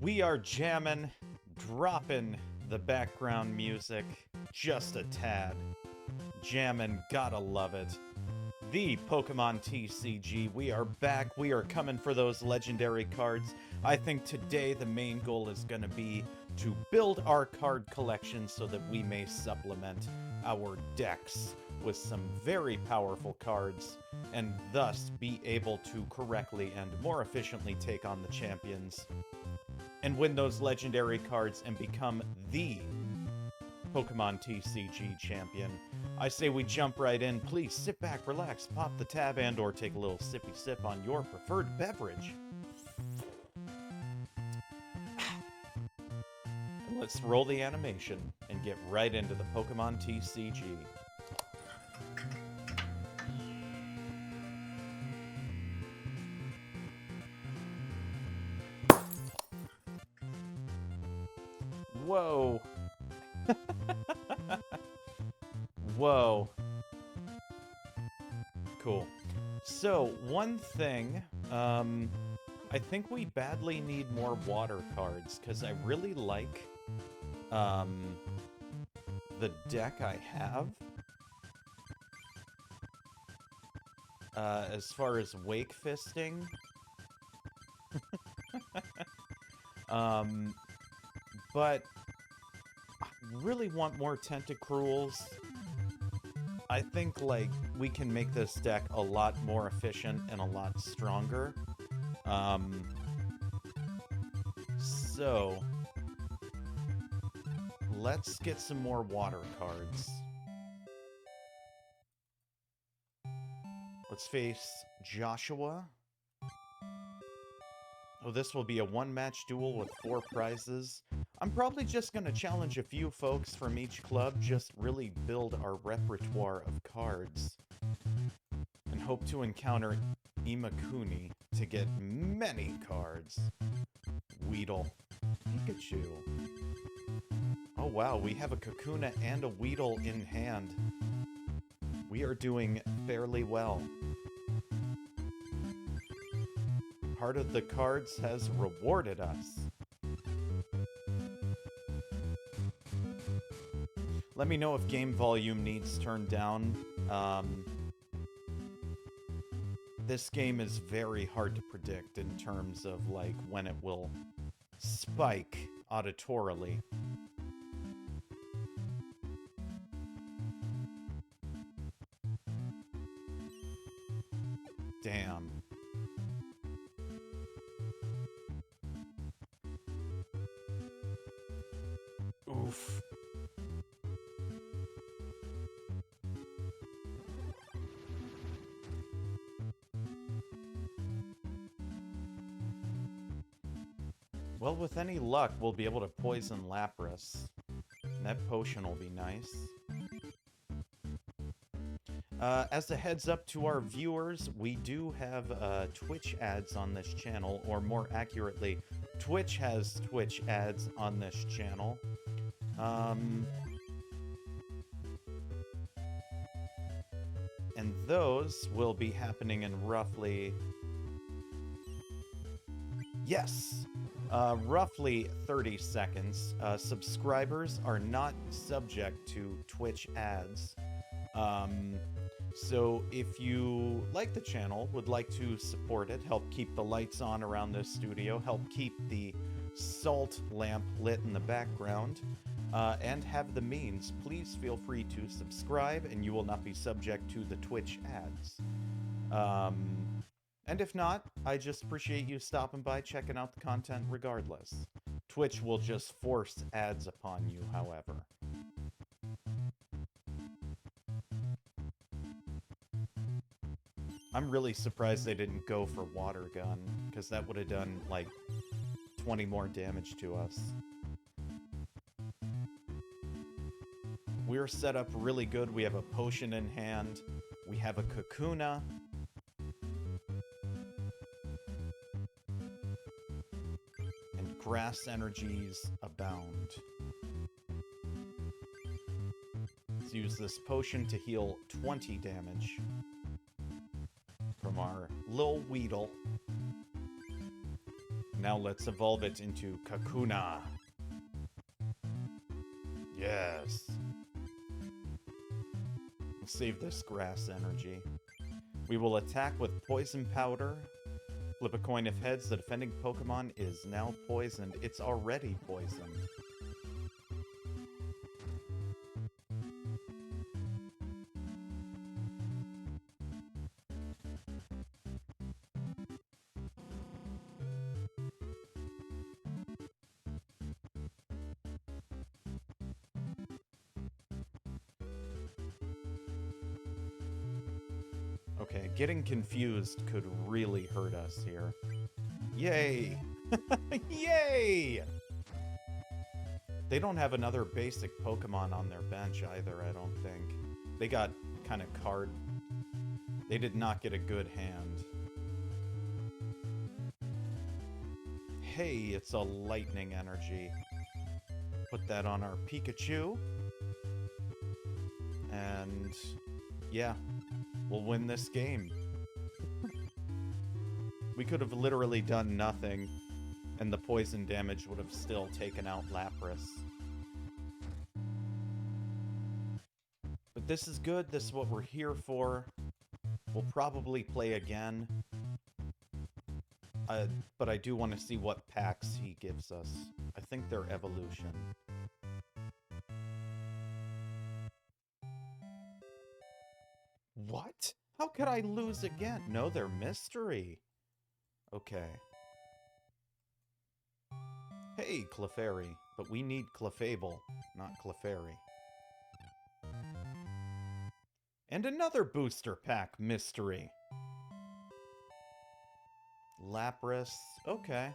We are jamming, dropping the background music just a tad. Jamming, gotta love it. The Pokemon TCG, we are back. We are coming for those legendary cards. I think today the main goal is going to be to build our card collection so that we may supplement our decks with some very powerful cards and thus be able to correctly and more efficiently take on the champions and win those legendary cards and become the Pokemon TCG champion. I say we jump right in. Please sit back, relax, pop the tab, and or take a little sippy sip on your preferred beverage. Let's roll the animation and get right into the Pokemon TCG. Whoa. Whoa. Cool. So, one thing, I think we badly need more water cards, because I really like, the deck I have. As far as Wake Fisting. But I really want more Tentacruels. I think, like, we can make this deck a lot more efficient and a lot stronger. So, let's get some more water cards. Let's face Joshua. Oh, this will be a one-match duel with 4 prizes. I'm probably just going to challenge a few folks from each club, just really build our repertoire of cards. And hope to encounter Imakuni to get many cards. Weedle. Pikachu. Oh wow, we have a Kakuna and a Weedle in hand. We are doing fairly well. Part of the cards has rewarded us. Let me know if game volume needs turned down. This game is very hard to predict in terms of, like, when it will spike auditorily. Damn. Oof. Well, with any luck, we'll be able to poison Lapras. And that potion will be nice. As a heads up to our viewers, we do have Twitch ads on this channel, or more accurately, Twitch has Twitch ads on this channel. And those will be happening in roughly... Yes! Roughly 30 seconds. Subscribers are not subject to Twitch ads. So if you like the channel, would like to support it, help keep the lights on around this studio, help keep the salt lamp lit in the background, and have the means, please feel free to subscribe and you will not be subject to the Twitch ads. And if not, I just appreciate you stopping by, checking out the content regardless. Twitch will just force ads upon you, however. I'm really surprised they didn't go for Water Gun, because that would have done, like, 20 more damage to us. We're set up really good. We have a potion in hand. We have a Kakuna. And grass energies abound. Let's use this potion to heal 20 damage from our Lil Weedle. Now let's evolve it into Kakuna. Yes. We'll save this grass energy. We will attack with Poison Powder. Flip a coin if heads. The defending Pokemon is now poisoned. It's already poisoned. Okay, getting confused could really hurt us here. Yay! Yay! They don't have another basic Pokemon on their bench either, I don't think. They got kind of card... They did not get a good hand. Hey, it's a lightning energy. Put that on our Pikachu. And... yeah. We'll win this game. We could have literally done nothing, and the poison damage would have still taken out Lapras. But this is good. This is what we're here for. We'll probably play again. But I do want to see what packs he gives us. I think they're evolution. What? How could I lose again? No, they're mystery. Okay. Hey, Clefairy. But we need Clefable, not Clefairy. And another booster pack mystery. Lapras. Okay.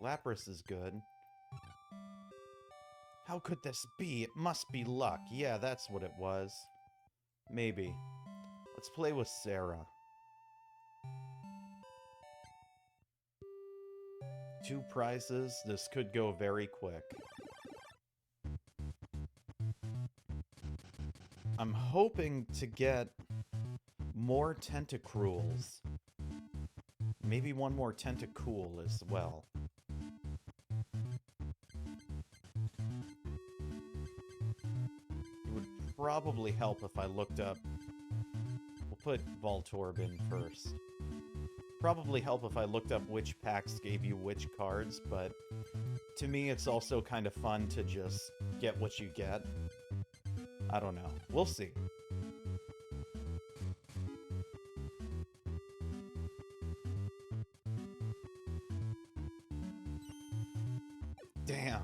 Lapras is good. How could this be? It must be luck. Yeah, that's what it was. Maybe. Let's play with Sarah. 2 prizes. This could go very quick. I'm hoping to get more Tentacruels. Maybe one more Tentacool as well. It would probably help if I looked up... We'll put Voltorb in first. Probably help if I looked up which packs gave you which cards, but to me it's also kind of fun to just get what you get. I don't know. We'll see. Damn.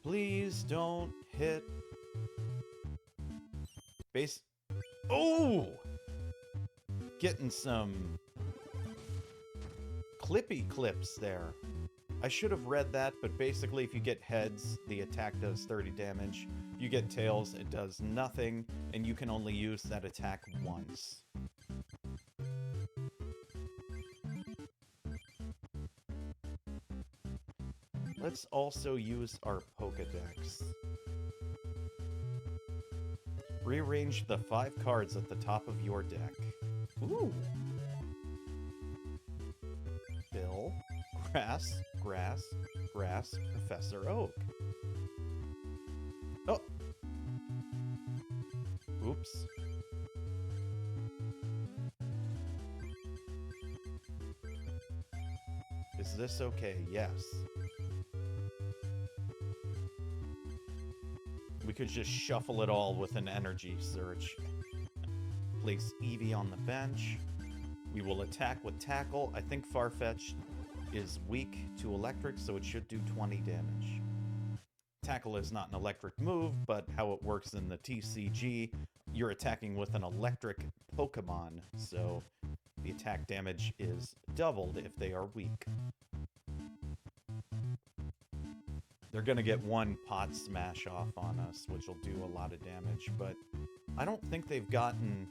Please don't hit. Base. Oh! Getting some clippy clips there. I should have read that, but basically if you get heads, the attack does 30 damage. You get tails, it does nothing, and you can only use that attack once. Let's also use our Pokédex. Rearrange the 5 cards at the top of your deck. Ooh! Bill, Grass, Grass, Grass, Professor Oak. Oh! Oops. Is this okay? Yes. We could just shuffle it all with an energy search. Place Eevee on the bench. We will attack with Tackle. I think Farfetch'd is weak to electric, so it should do 20 damage. Tackle is not an electric move, but how it works in the TCG, you're attacking with an electric Pokemon, so the attack damage is doubled if they are weak. They're gonna get one pot smash off on us, which will do a lot of damage, but I don't think they've gotten...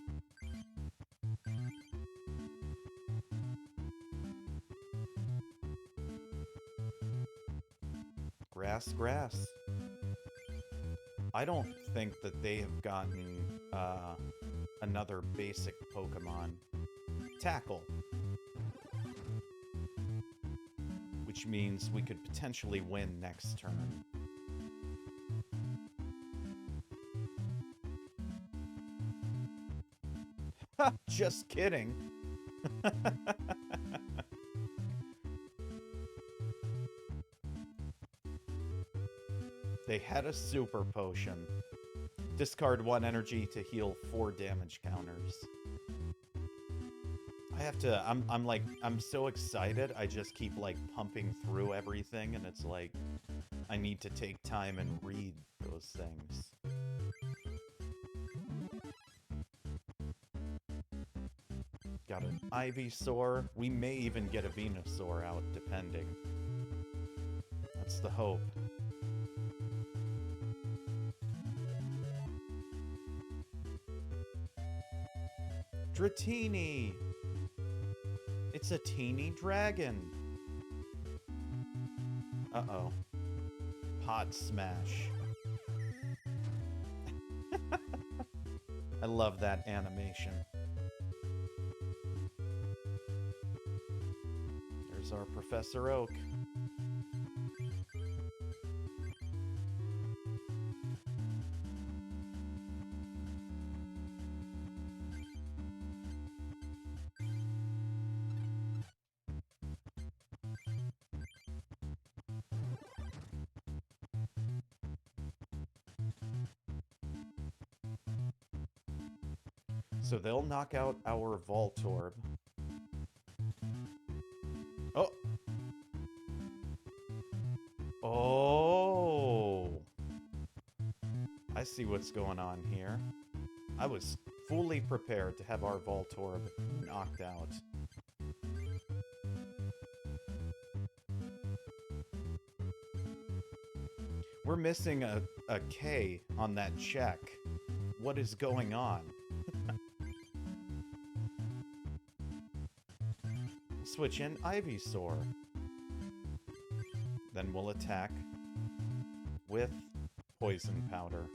Grass, grass. I don't think that they have gotten another basic Pokemon. Tackle. Which means we could potentially win next turn. Ha! Just kidding. They had a super potion. Discard 1 energy to heal 4 damage counters. I have to, I'm so excited, I just keep, like, pumping through everything, and it's like, I need to take time and read those things. Got an Ivysaur. We may even get a Venusaur out, depending. That's the hope. Dratini! It's a teeny dragon! Uh-oh. Pod smash. I love that animation. There's our Professor Oak. So they'll knock out our Voltorb. Oh! Oh! I see what's going on here. I was fully prepared to have our Voltorb knocked out. We're missing a K on that check. What is going on? Switch in Ivysaur. Then we'll attack with Poison Powder.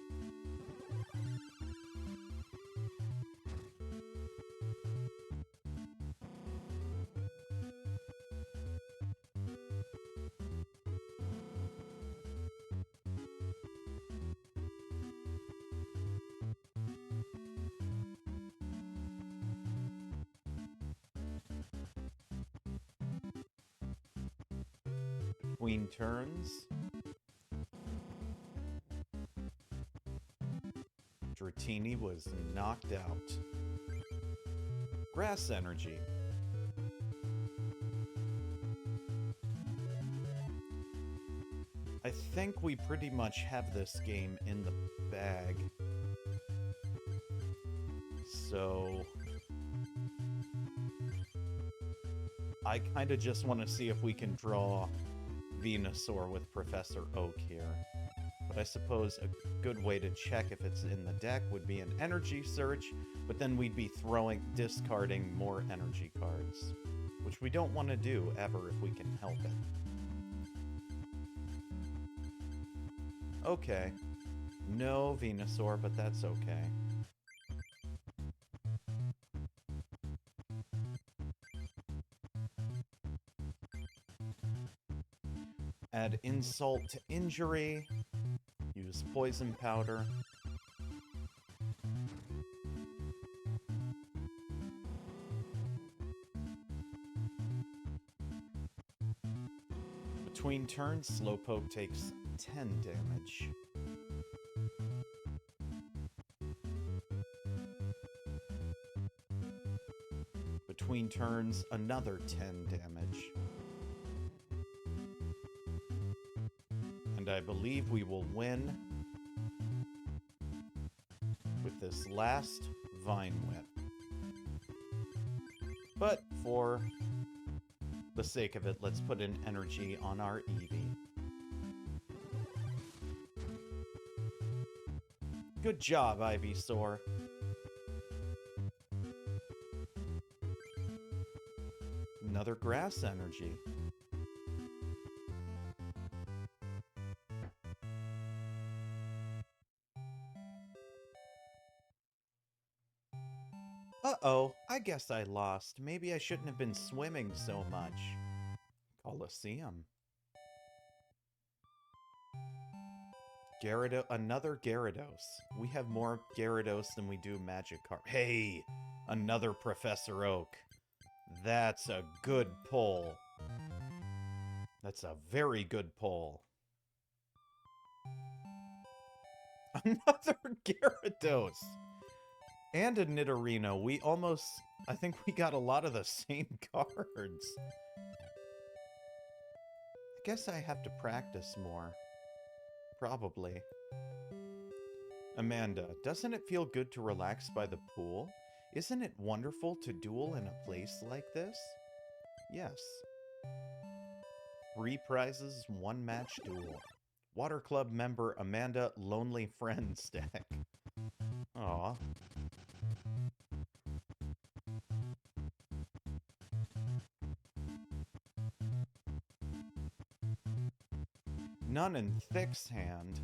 Between turns, Dratini was knocked out. Grass Energy. I think we pretty much have this game in the bag. So I kind of just want to see if we can draw Venusaur with Professor Oak here. But I suppose a good way to check if it's in the deck would be an energy search, but then we'd be discarding more energy cards, which we don't want to do ever if we can help it. Okay. No Venusaur, but that's okay. Add insult to injury. Use Poison Powder. Between turns, Slowpoke takes 10 damage. Between turns, another 10 damage. And I believe we will win with this last Vine Whip. But for the sake of it, let's put in energy on our Eevee. Good job, Ivysaur. Another Grass Energy. Uh-oh, I guess I lost. Maybe I shouldn't have been swimming so much. Colosseum. Another Gyarados. We have more Gyarados than we do Magikarp. Hey! Another Professor Oak. That's a good pull. That's a very good pull. Another Gyarados! And a Nidorino. We almost... I think we got a lot of the same cards. I guess I have to practice more. Probably. Amanda, doesn't it feel good to relax by the pool? Isn't it wonderful to duel in a place like this? Yes. 3 prizes, 1 match duel. Water Club member Amanda Lonely Friends deck. Aw. None in Thick's hand.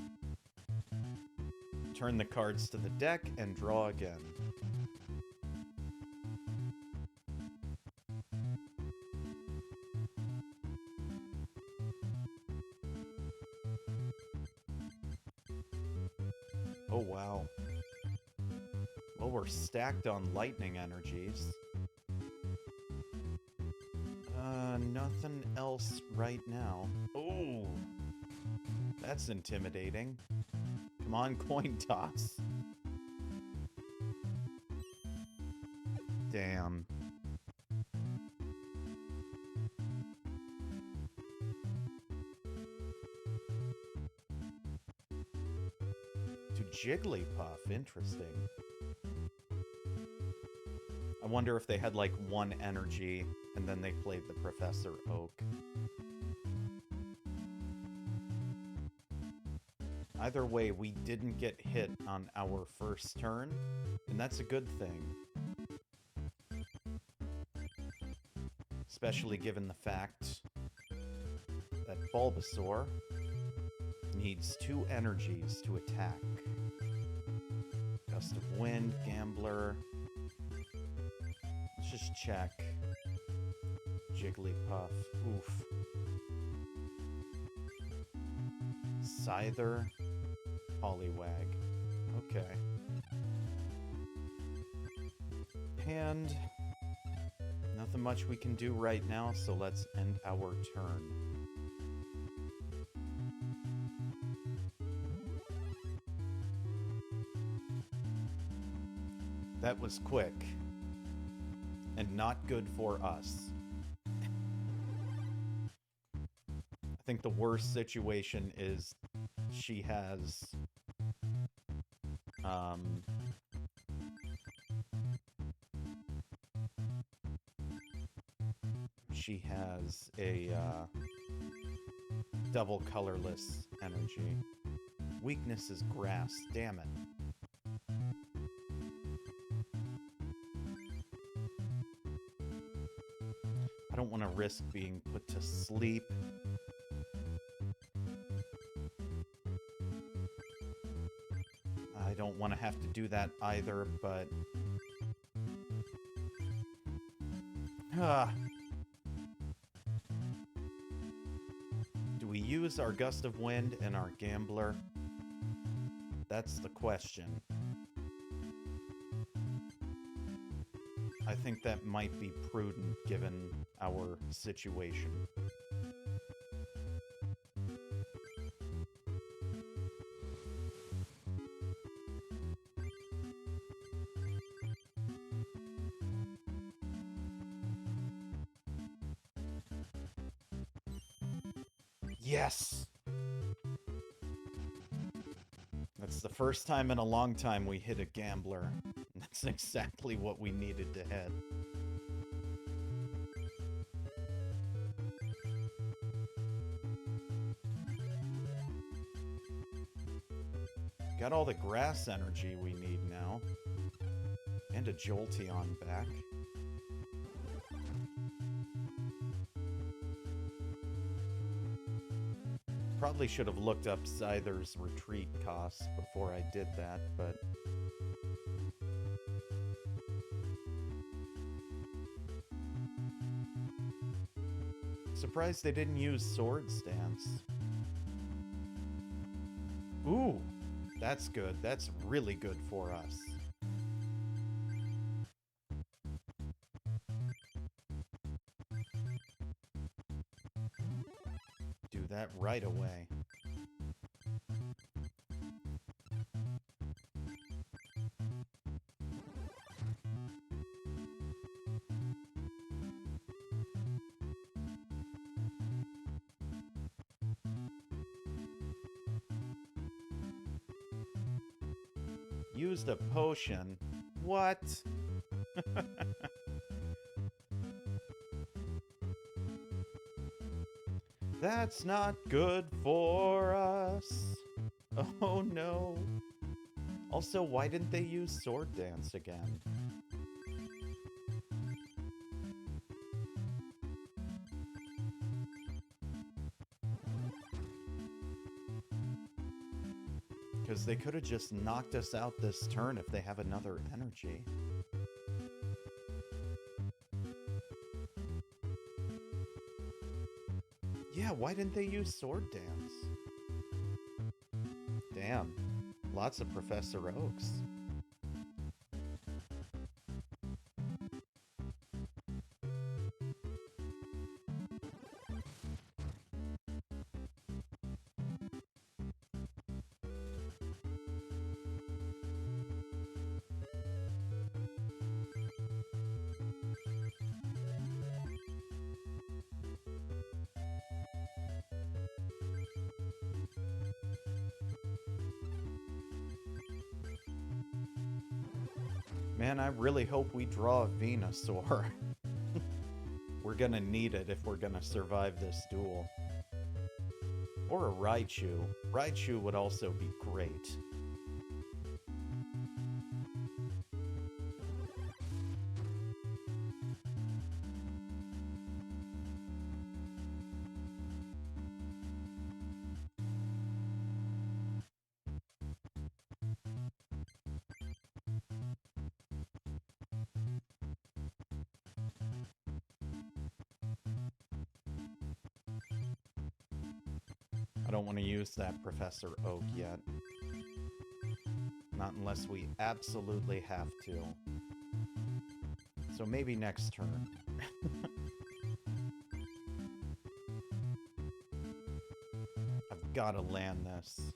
Turn the cards to the deck and draw again. Oh, wow. Well, we're stacked on lightning energies. Nothing else right now. Oh, that's intimidating. Come on, coin toss. Damn. To Jigglypuff, interesting. I wonder if they had like 1 energy and then they played the Professor Oak. Either way, we didn't get hit on our first turn, and that's a good thing. Especially given the fact that Bulbasaur needs 2 energies to attack. Gust of Wind, Gambler. Let's just check. Jigglypuff. Oof. Scyther. Poliwag. Okay. And nothing much we can do right now, so let's end our turn. That was quick. And not good for us. I think the worst situation is she has... she has a double colorless energy. Weakness is grass, damn it. I don't want to risk being put to sleep. I don't want to have to do that either, but... Do we use our Gust of Wind and our Gambler? That's the question. I think that might be prudent given our situation. Yes! That's the first time in a long time we hit a Gambler. That's exactly what we needed to hit. Got all the grass energy we need now. And a Jolteon back. Probably should have looked up Scyther's retreat costs before I did that, but... Surprised they didn't use Swords Dance. Ooh, that's good. That's really good for us. Do that right away. Used a potion. What? That's not good for us. Oh no. Also, why didn't they use Sword Dance again? Because they could have just knocked us out this turn if they have another energy. Yeah, why didn't they use Sword Dance? Damn. Lots of Professor Oaks. Man, I really hope we draw a Venusaur. We're gonna need it if we're gonna survive this duel. Or a Raichu. Raichu would also be great. I don't want to use that Professor Oak yet. Not unless we absolutely have to. So maybe next turn. I've got to land this.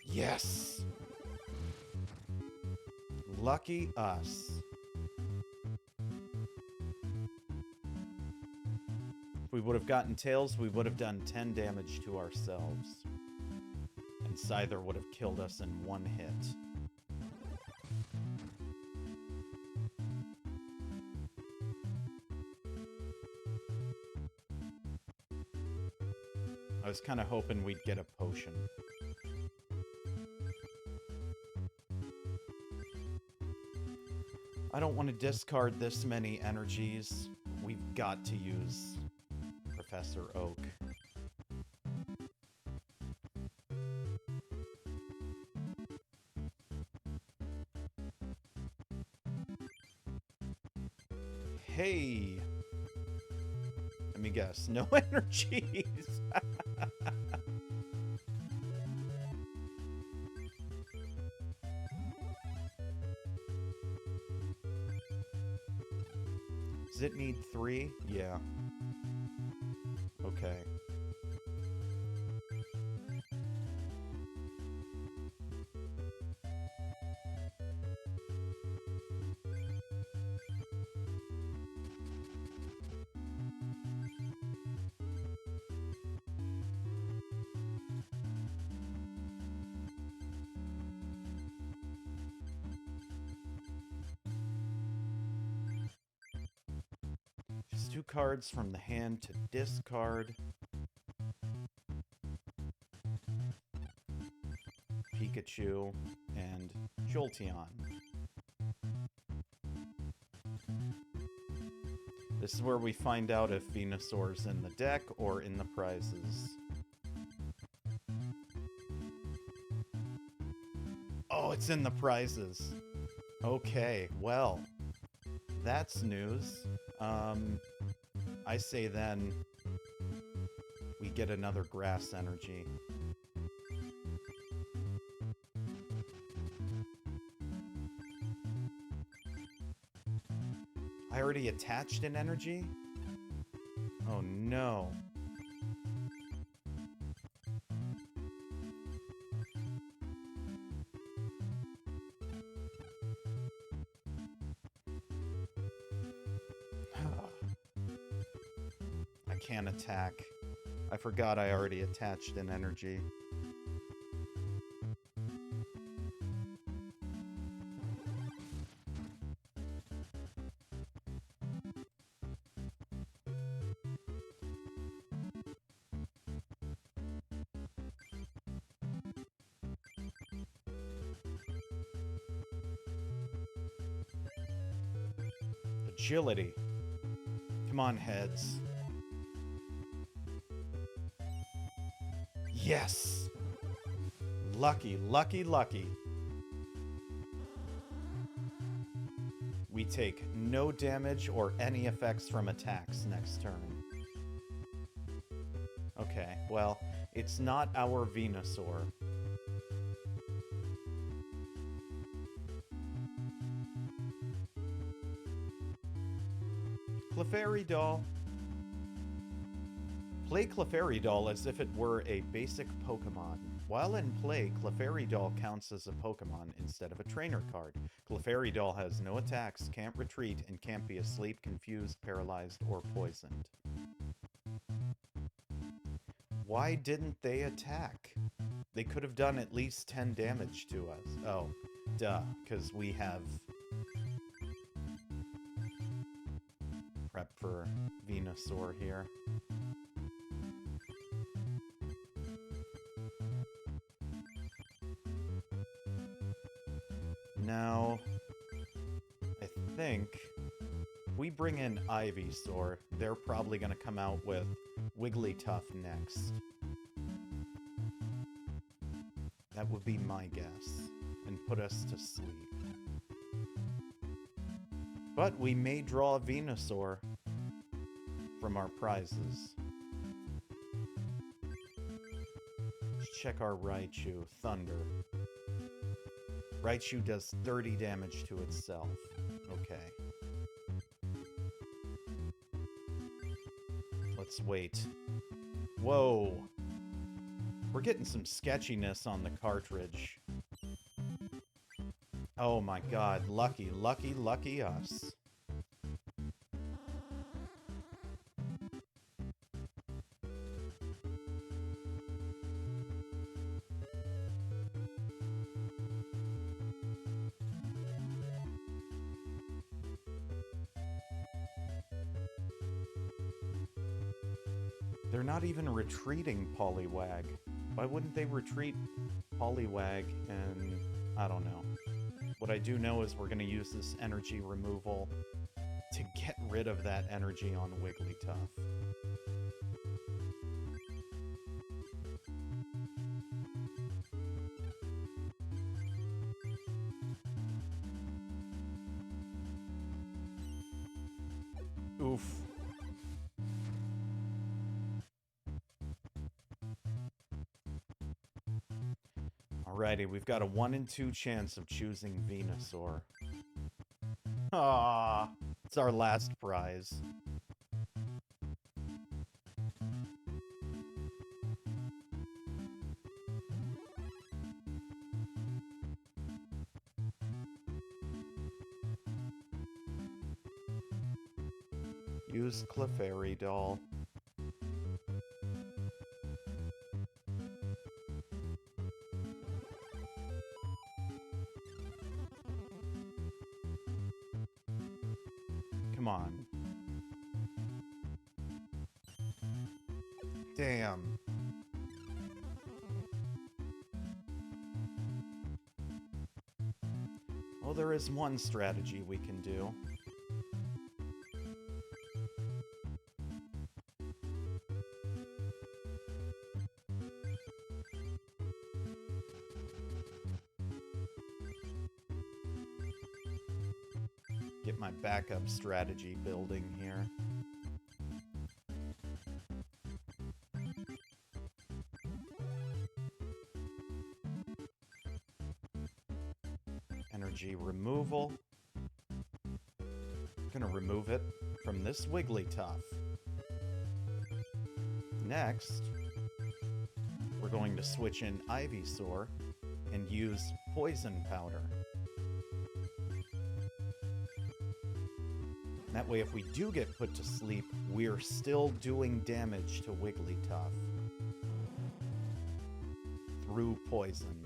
Yes! Lucky us. If we would have gotten Tails, we would have done 10 damage to ourselves. And Scyther would have killed us in one hit. I was kind of hoping we'd get a potion. I don't want to discard this many energies. We've got to use Professor Oak. Hey! Let me guess. No energies! Does it need 3? Yeah. Okay. Just 2 cards from the hand to discard. Pikachu and Jolteon. This is where we find out if Venusaur's in the deck or in the prizes. Oh, it's in the prizes. Okay, well, that's news. I say then we get another grass energy. I already attached an energy? Oh no. I can't attack. I forgot I already attached an energy. Agility. Come on, heads. Yes! Lucky, lucky, lucky. We take no damage or any effects from attacks next turn. Okay, well, it's not our Venusaur. Clefairy Play Clefairy as if it were a basic Pokemon. While in play, Clefairy counts as a Pokemon instead of a trainer card. Clefairy has no attacks, can't retreat, and can't be asleep, confused, paralyzed, or poisoned. Why didn't they attack? They could have done at least 10 damage to us. Oh, duh, because we have prep for Venusaur here. Now, I think if we bring in Ivysaur, they're probably going to come out with Wigglytuff next. That would be my guess, and put us to sleep. But we may draw a Venusaur from our prizes. Let's check our Raichu. Thunder. Raichu does 30 damage to itself. Okay. Let's wait. Whoa! We're getting some sketchiness on the cartridge. Oh my god, lucky, lucky, lucky us. They're not even retreating Poliwag. Why wouldn't they retreat Poliwag and... I don't know. What I do know is we're going to use this energy removal to get rid of that energy on Wigglytuff. Oof. Alrighty, we've got a 1 in 2 chance of choosing Venusaur. Ah, it's our last prize. Use Clefairy. Come on. Damn. Well, there is one strategy we can do. Get my backup strategy building here. Energy removal. Gonna remove it from this Wigglytuff. Next, we're going to switch in Ivysaur and use Poison Powder. That way, if we do get put to sleep, we're still doing damage to Wigglytuff through poison.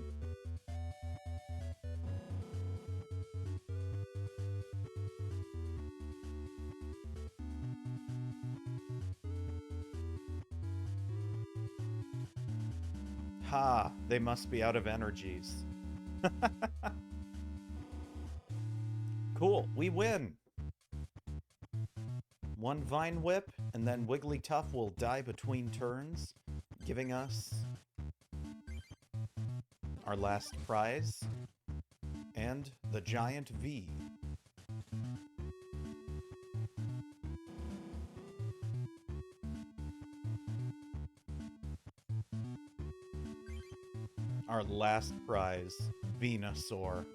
Ha! They must be out of energies. Cool, we win! One Vine Whip, and then Wigglytuff will die between turns, giving us our last prize, and the giant V. Our last prize, Venusaur.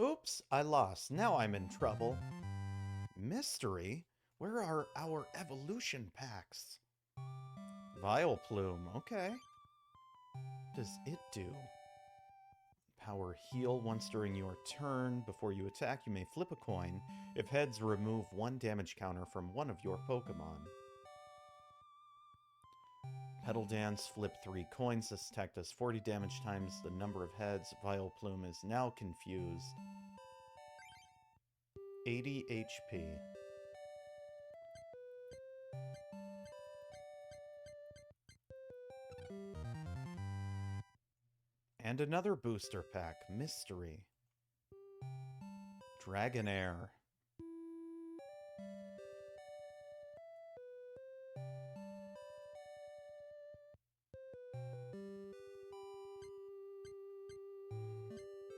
Oops, I lost. Now I'm in trouble. Mystery? Where are our evolution packs? Vileplume, okay. What does it do? Power heal once during your turn. Before you attack, you may flip a coin. If heads, remove 1 damage counter from one of your Pokemon. Petal Dance, flip 3 coins. This attack does 40 damage times the number of heads. Vileplume is now confused. 80 HP. And another booster pack, Mystery. Dragonair.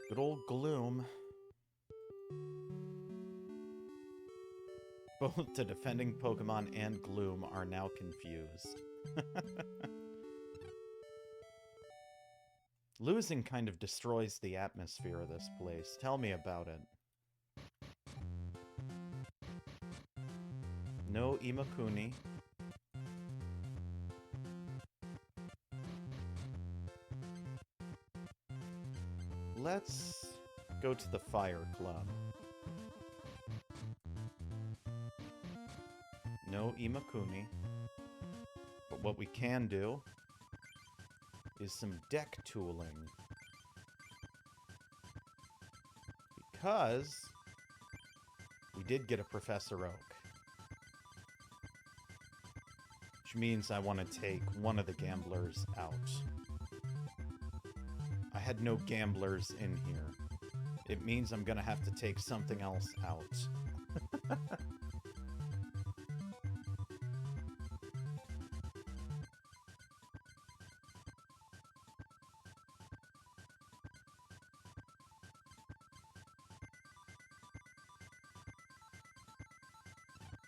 Good old Gloom. Both the defending Pokemon and Gloom are now confused. Losing kind of destroys the atmosphere of this place. Tell me about it. No Imakuni. Let's go to the Fire Club. No Imakuni. But what we can do is some deck tooling. Because we did get a Professor Oak. Which means I want to take one of the gamblers out. I had no gamblers in here. It means I'm gonna have to take something else out.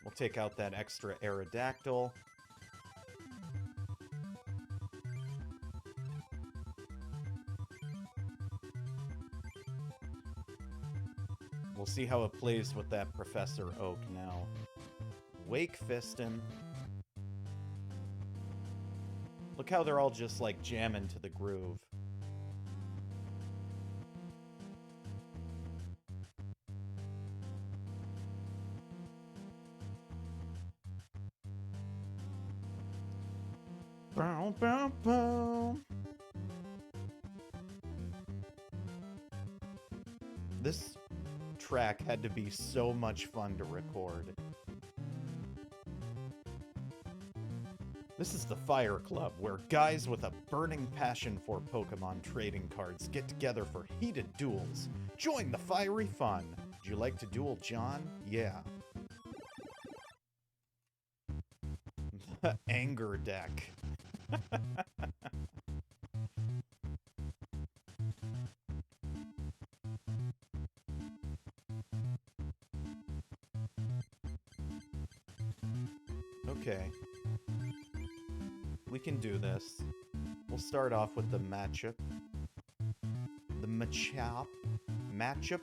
We'll take out that extra Aerodactyl. We'll see how it plays with that Professor Oak now. Wake Fistin. Look how they're all just like jamming to the groove. Bow, bow, bow. This track had to be so much fun to record. This is the Fire Club, where guys with a burning passion for Pokemon trading cards get together for heated duels. Join the fiery fun. Would you like to duel John? Yeah. Anger deck. Okay. We can do this. We'll start off with the matchup. The matchup. Matchup.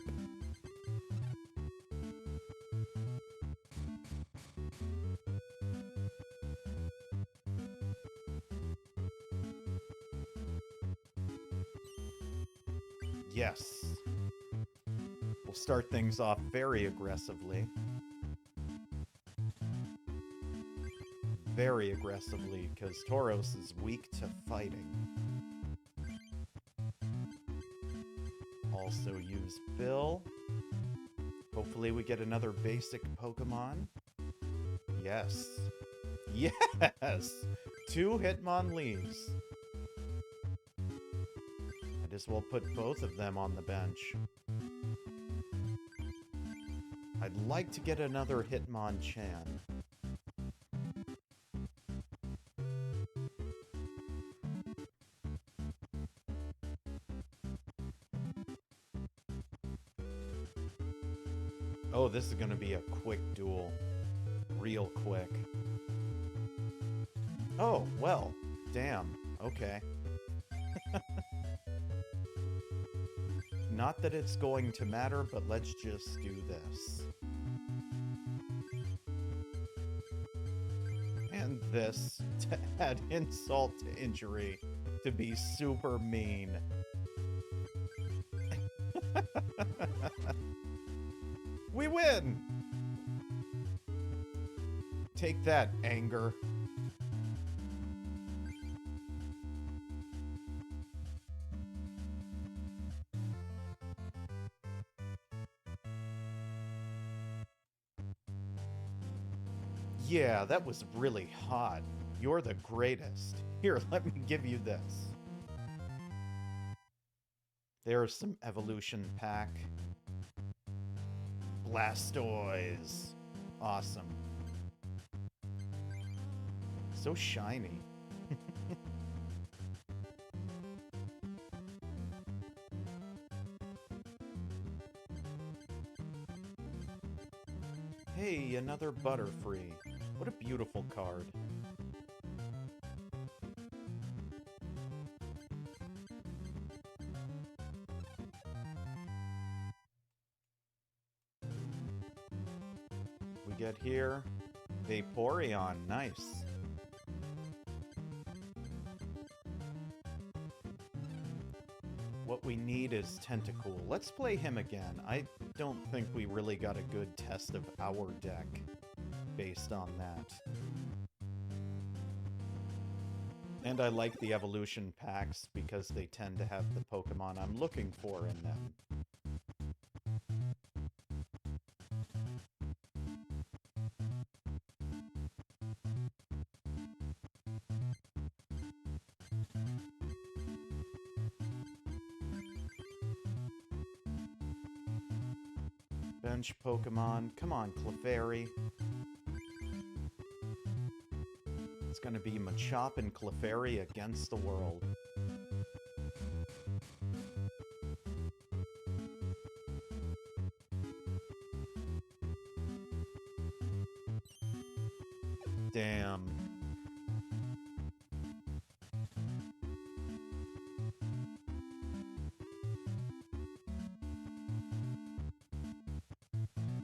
Yes. We'll start things off very aggressively. Very aggressively, because Tauros is weak to fighting. Also use Bill. Hopefully we get another basic Pokemon. Yes. Yes! 2 Hitmonlees. Might as well put both of them on the bench. I'd like to get another Hitmonchan. Oh, this is gonna be a quick duel. Real quick. Oh, well. Damn. Okay. Not that it's going to matter, but let's just do this. And this to add insult to injury, to be super mean. We win! Take that, anger. Yeah, that was really hot. You're the greatest. Here, let me give you this. There's some evolution pack. Blastoise. Awesome. So shiny. Hey, another Butterfree. What a beautiful card. We get here Vaporeon. Nice. What we need is Tentacool. Let's play him again. I don't think we really got a good test of our deck based on that. And I like the evolution packs because they tend to have the Pokemon I'm looking for in them. Bench Pokemon. Come on, Clefairy. It's gonna be Machop and Clefairy against the world. Damn.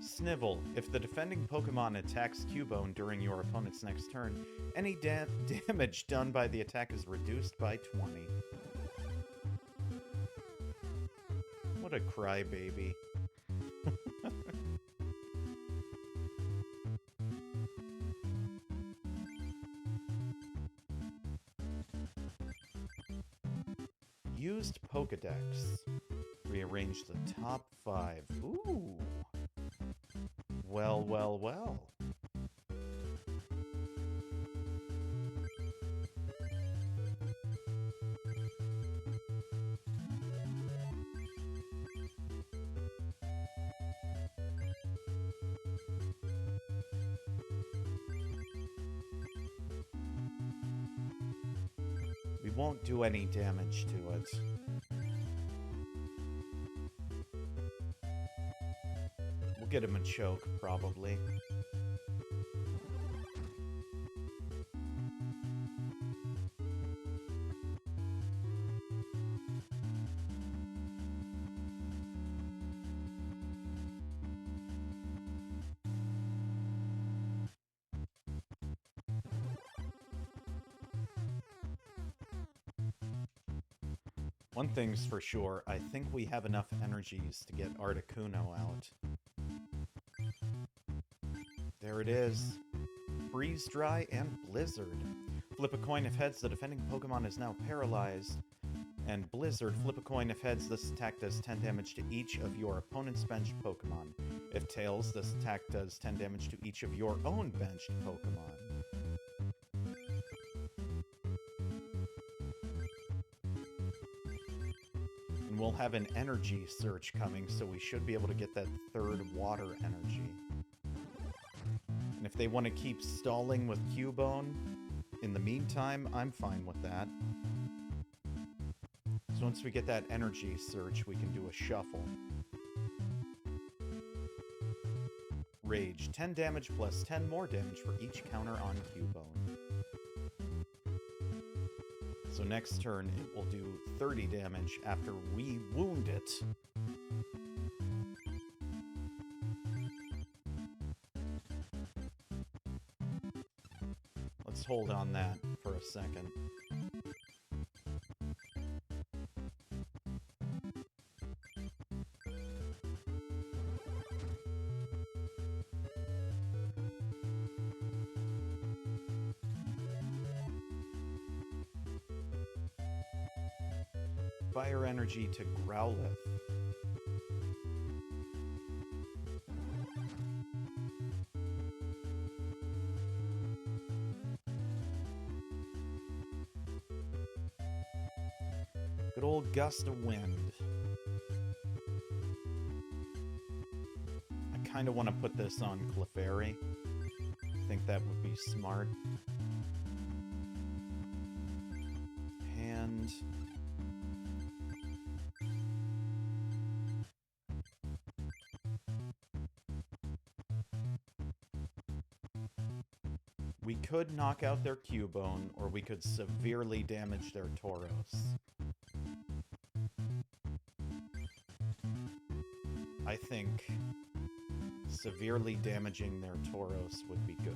Snivel. If the defending Pokemon attacks Cubone during your opponent's next turn, any damage done by the attack is reduced by 20. What a crybaby. Used Pokedex. Rearrange the top 5. Ooh. Well, well, well. won't do any damage to it. We'll get him a choke, probably. One thing's for sure, I think we have enough energies to get Articuno out. There it is. Freeze Dry and Blizzard. Flip a coin if heads, the defending Pokemon is now paralyzed. And Blizzard, flip a coin if heads, this attack does 10 damage to each of your opponent's benched Pokemon. If tails, this attack does 10 damage to each of your own benched Pokemon. We'll have an energy search coming, so we should be able to get that third water energy. And if they want to keep stalling with Cubone, in the meantime, I'm fine with that. So once we get that energy search, we can do a shuffle. Rage, 10 damage plus 10 more damage for each counter on Cubone. So next turn, it will do 30 damage after we wound it. Let's hold on that for a second. Fire energy to Growlithe. Good old Gust of Wind. I kind of want to put this on Clefairy. I think that would be smart. And we could knock out their Cubone, or we could severely damage their Tauros. I think severely damaging their Tauros would be good.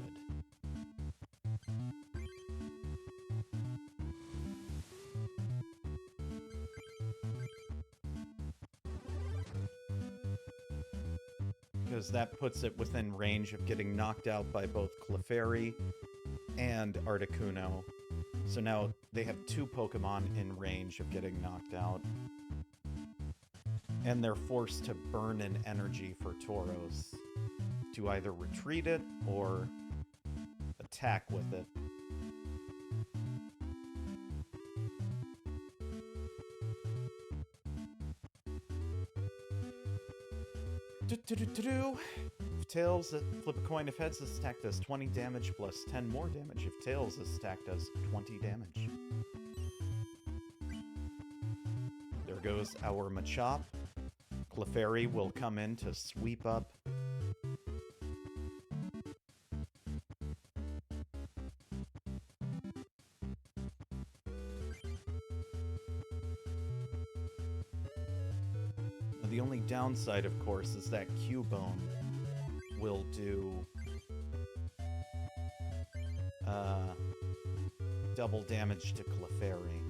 Because that puts it within range of getting knocked out by both Clefairy and Articuno. So now they have two Pokemon in range of getting knocked out. And they're forced to burn an energy for Tauros to either retreat it or attack with it. If tails, flip a coin. If heads, this attack does 20 damage plus 10 more damage. If tails, this attack does 20 damage. There goes our Machop. Clefairy will come in to sweep up. The only downside, of course, is that Cubone will do double damage to Clefairy.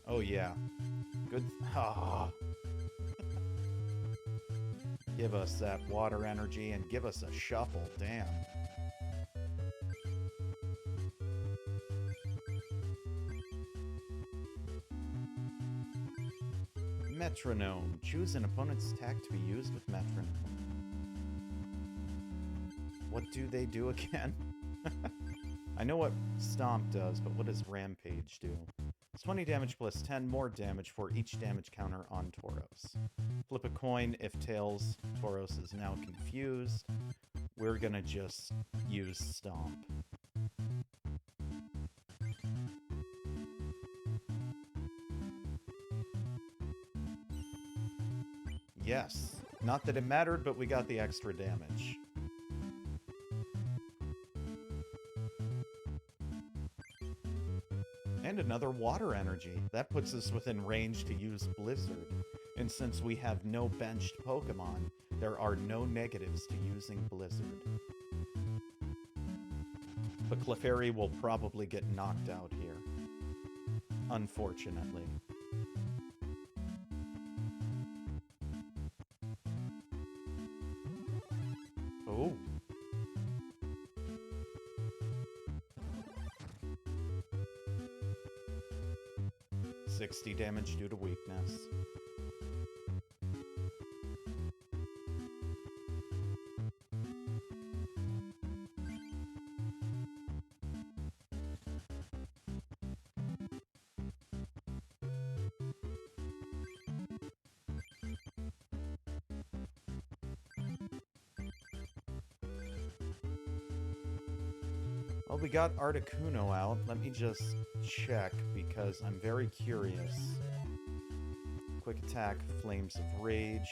Oh yeah. Good. Ah. Give us that water energy and give us a shuffle, damn. Metronome. Choose an opponent's attack to be used with Metronome. What do they do again? I know what Stomp does, but what does Rampage do? It's 20 damage plus 10 more damage for each damage counter on Tauros. Flip a coin. If tails, Tauros is now confused. We're gonna just use Stomp. Yes. Not that it mattered, but we got the extra damage. And another water energy. That puts us within range to use Blizzard. And since we have no benched Pokemon, there are no negatives to using Blizzard. But Clefairy will probably get knocked out here. Unfortunately. Oh. 60 damage due to weakness. Well, we got Articuno out. Let me just check, because I'm very curious. Quick attack, Flames of Rage.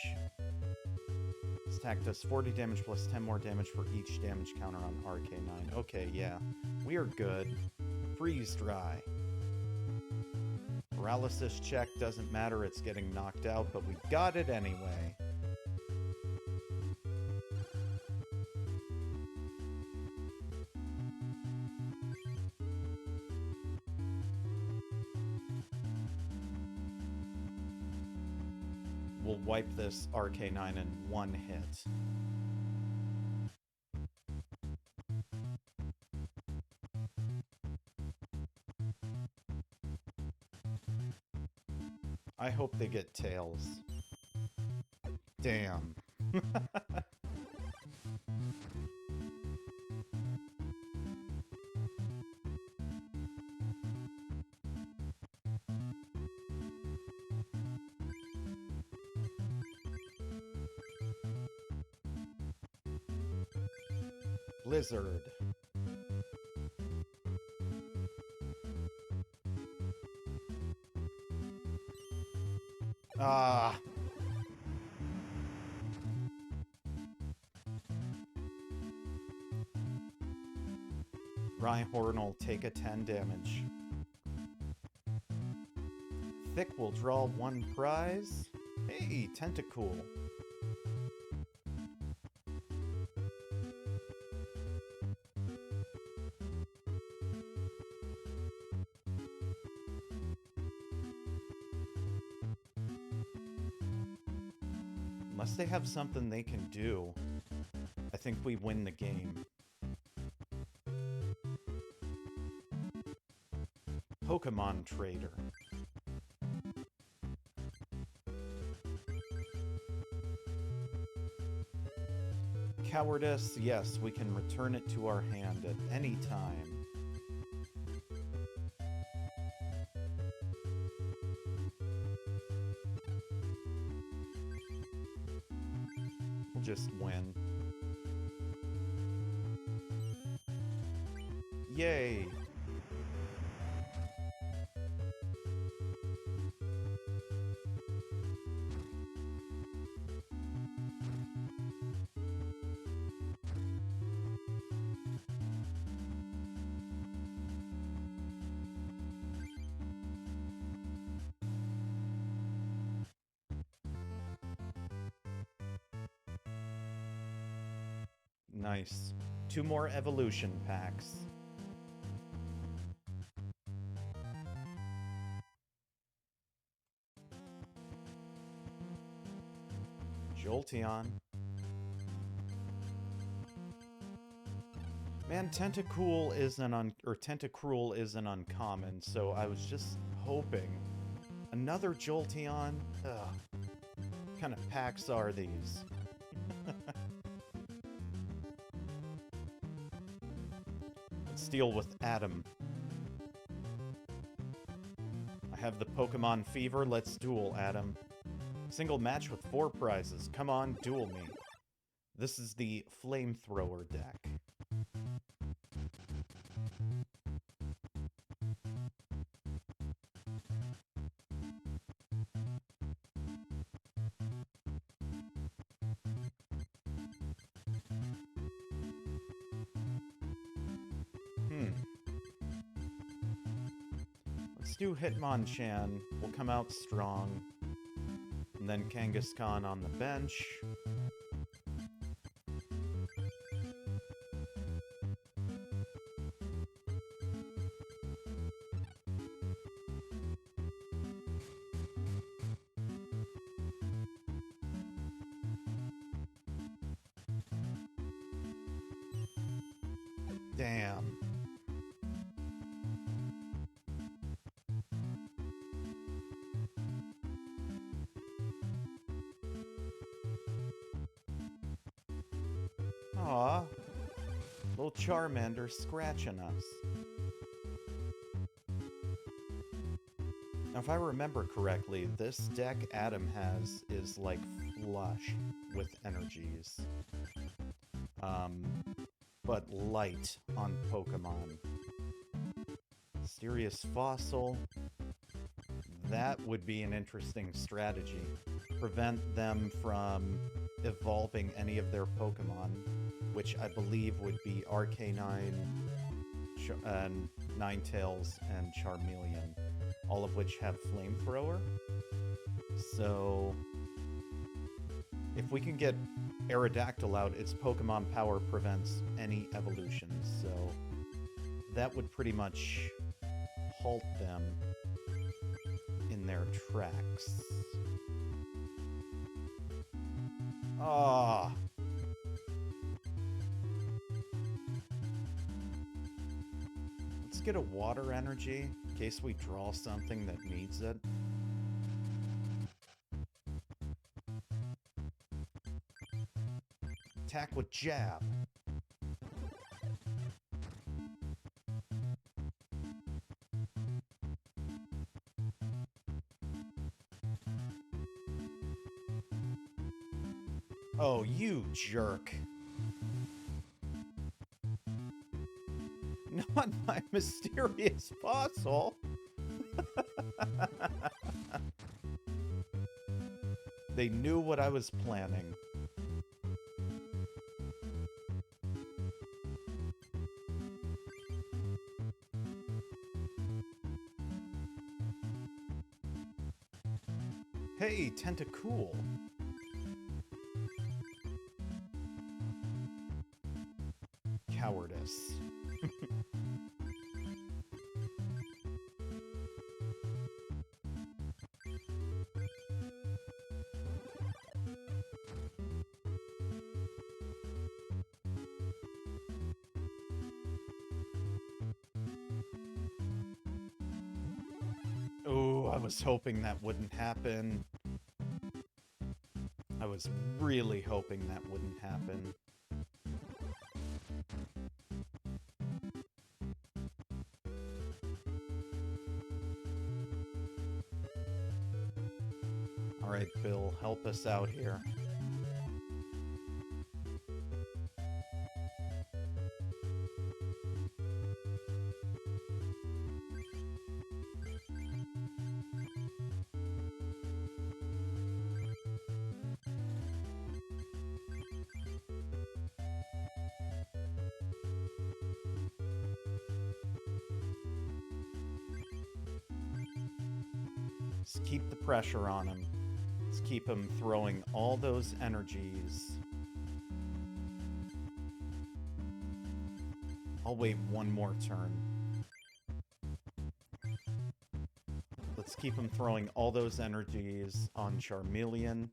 This attack does 40 damage plus 10 more damage for each damage counter on RK9. Okay, yeah. We are good. Freeze Dry. Paralysis check doesn't matter, it's getting knocked out, but we got it anyway. We'll wipe this RK9 in one hit. I hope they get tails. Damn. Blizzard. Ah. Rhyhorn will take a 10 damage. Thick will draw one prize. Hey, Tentacool. Unless they have something they can do, I think we win the game. Pokemon Trader. Cowardice, yes, we can return it to our hand at any time. We'll just win. Yay! Nice. 2 more evolution packs. Jolteon. Man, Tentacool is Tentacruel is an uncommon, so I was just hoping. Another Jolteon? Ugh. What kind of packs are these? Let's deal with Adam. I have the Pokemon Fever. Let's duel, Adam. Single match with 4 prizes. Come on, duel me. This is the Flamethrower deck. Let's do Hitmonchan. We'll come out strong. And then Kangaskhan on the bench. Damn. Aw. Little Charmander scratching us. Now, if I remember correctly, this deck Adam has is, like, flush with energies. But light on Pokemon. Mysterious Fossil. That would be an interesting strategy. Prevent them from evolving any of their Pokemon, which I believe would be Arcanine, Ninetales, and Charmeleon, all of which have Flamethrower. So, if we can get Aerodactyl out, its Pokemon power prevents any evolutions, so that would pretty much halt them in their tracks. Ah. Let's get a water energy in case we draw something that needs it. Attack with Jab. Oh, you jerk. Not my mysterious fossil. They knew what I was planning. Hey, Tentacool. Cowardice. Oh, I was hoping that wouldn't happen. I was really hoping that wouldn't happen. Alright, Bill, help us out here. Just keep the pressure on him. Let's keep him throwing all those energies. I'll wait one more turn. Let's keep him throwing all those energies on Charmeleon,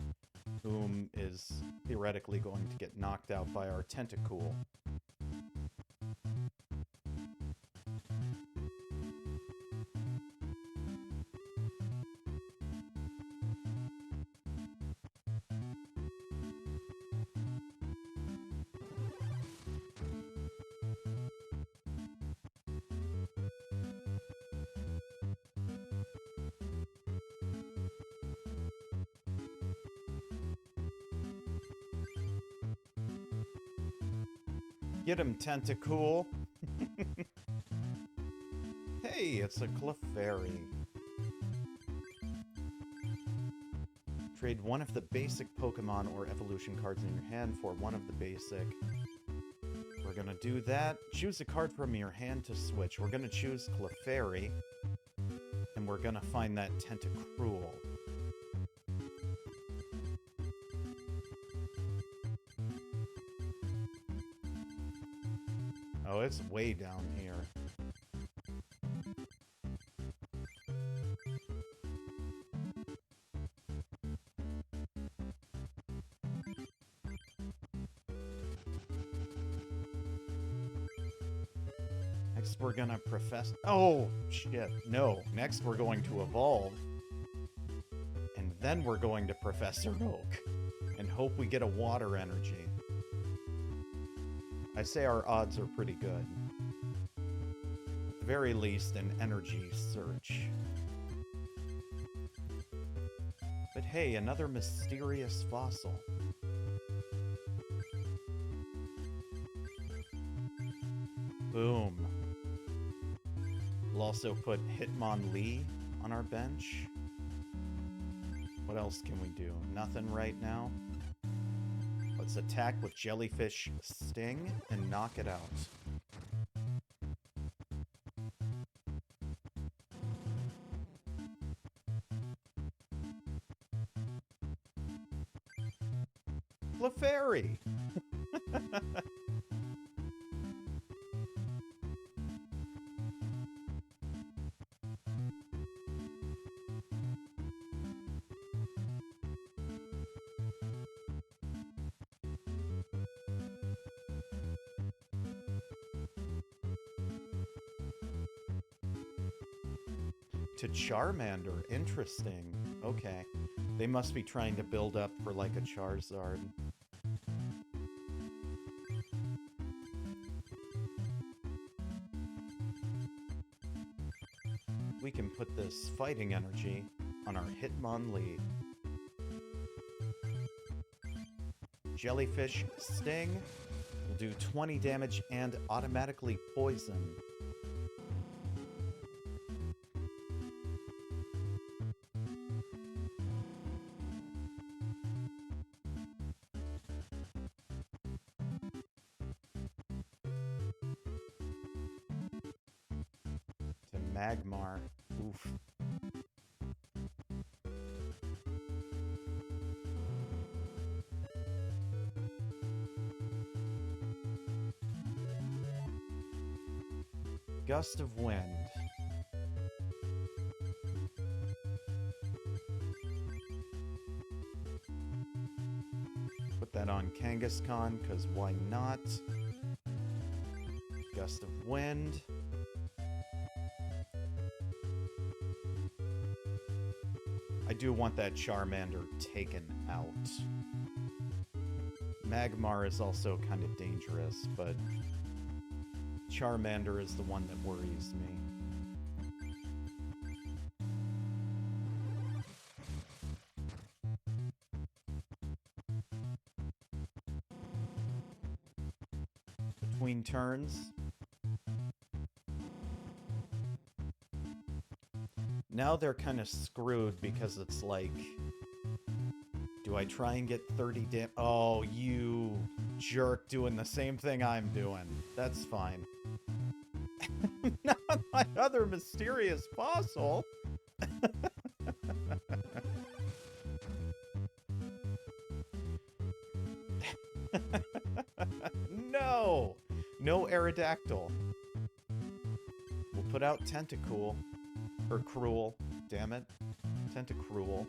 whom is theoretically going to get knocked out by our Tentacool. Get him, Tentacool. Hey, it's a Clefairy. Trade one of the basic Pokemon or evolution cards in your hand for one of the basic. We're gonna do that. Choose a card from your hand to switch. We're gonna choose Clefairy. and we're gonna find that Tentacruel. Oh, it's way down here. Next we're gonna profess... Oh, shit. No. Next we're going to evolve. And then we're going to Professor Oak. And hope we get a water energy. I say our odds are pretty good. At the very least, an energy search. But hey, another mysterious fossil. Boom. We'll also put Hitmonlee on our bench. What else can we do? Nothing right now. Let's attack with Jellyfish Sting and knock it out. Clefairy! To Charmander. Interesting. Okay. They must be trying to build up for like a Charizard. We can put this fighting energy on our Hitmonlee. Jellyfish Sting will do 20 damage and automatically poison. Magmar. Oof. Gust of Wind. Put that on Kangaskhan, because why not? Gust of Wind. I do want that Charmander taken out. Magmar is also kind of dangerous, but Charmander is the one that worries me. Between turns. Now they're kind of screwed because it's like, do I try and get 30 damage? Oh, you jerk doing the same thing I'm doing. That's fine. Not my other mysterious fossil. No! No Aerodactyl. We'll put out Tentacool. Or Cruel. Damn it. Tentacruel.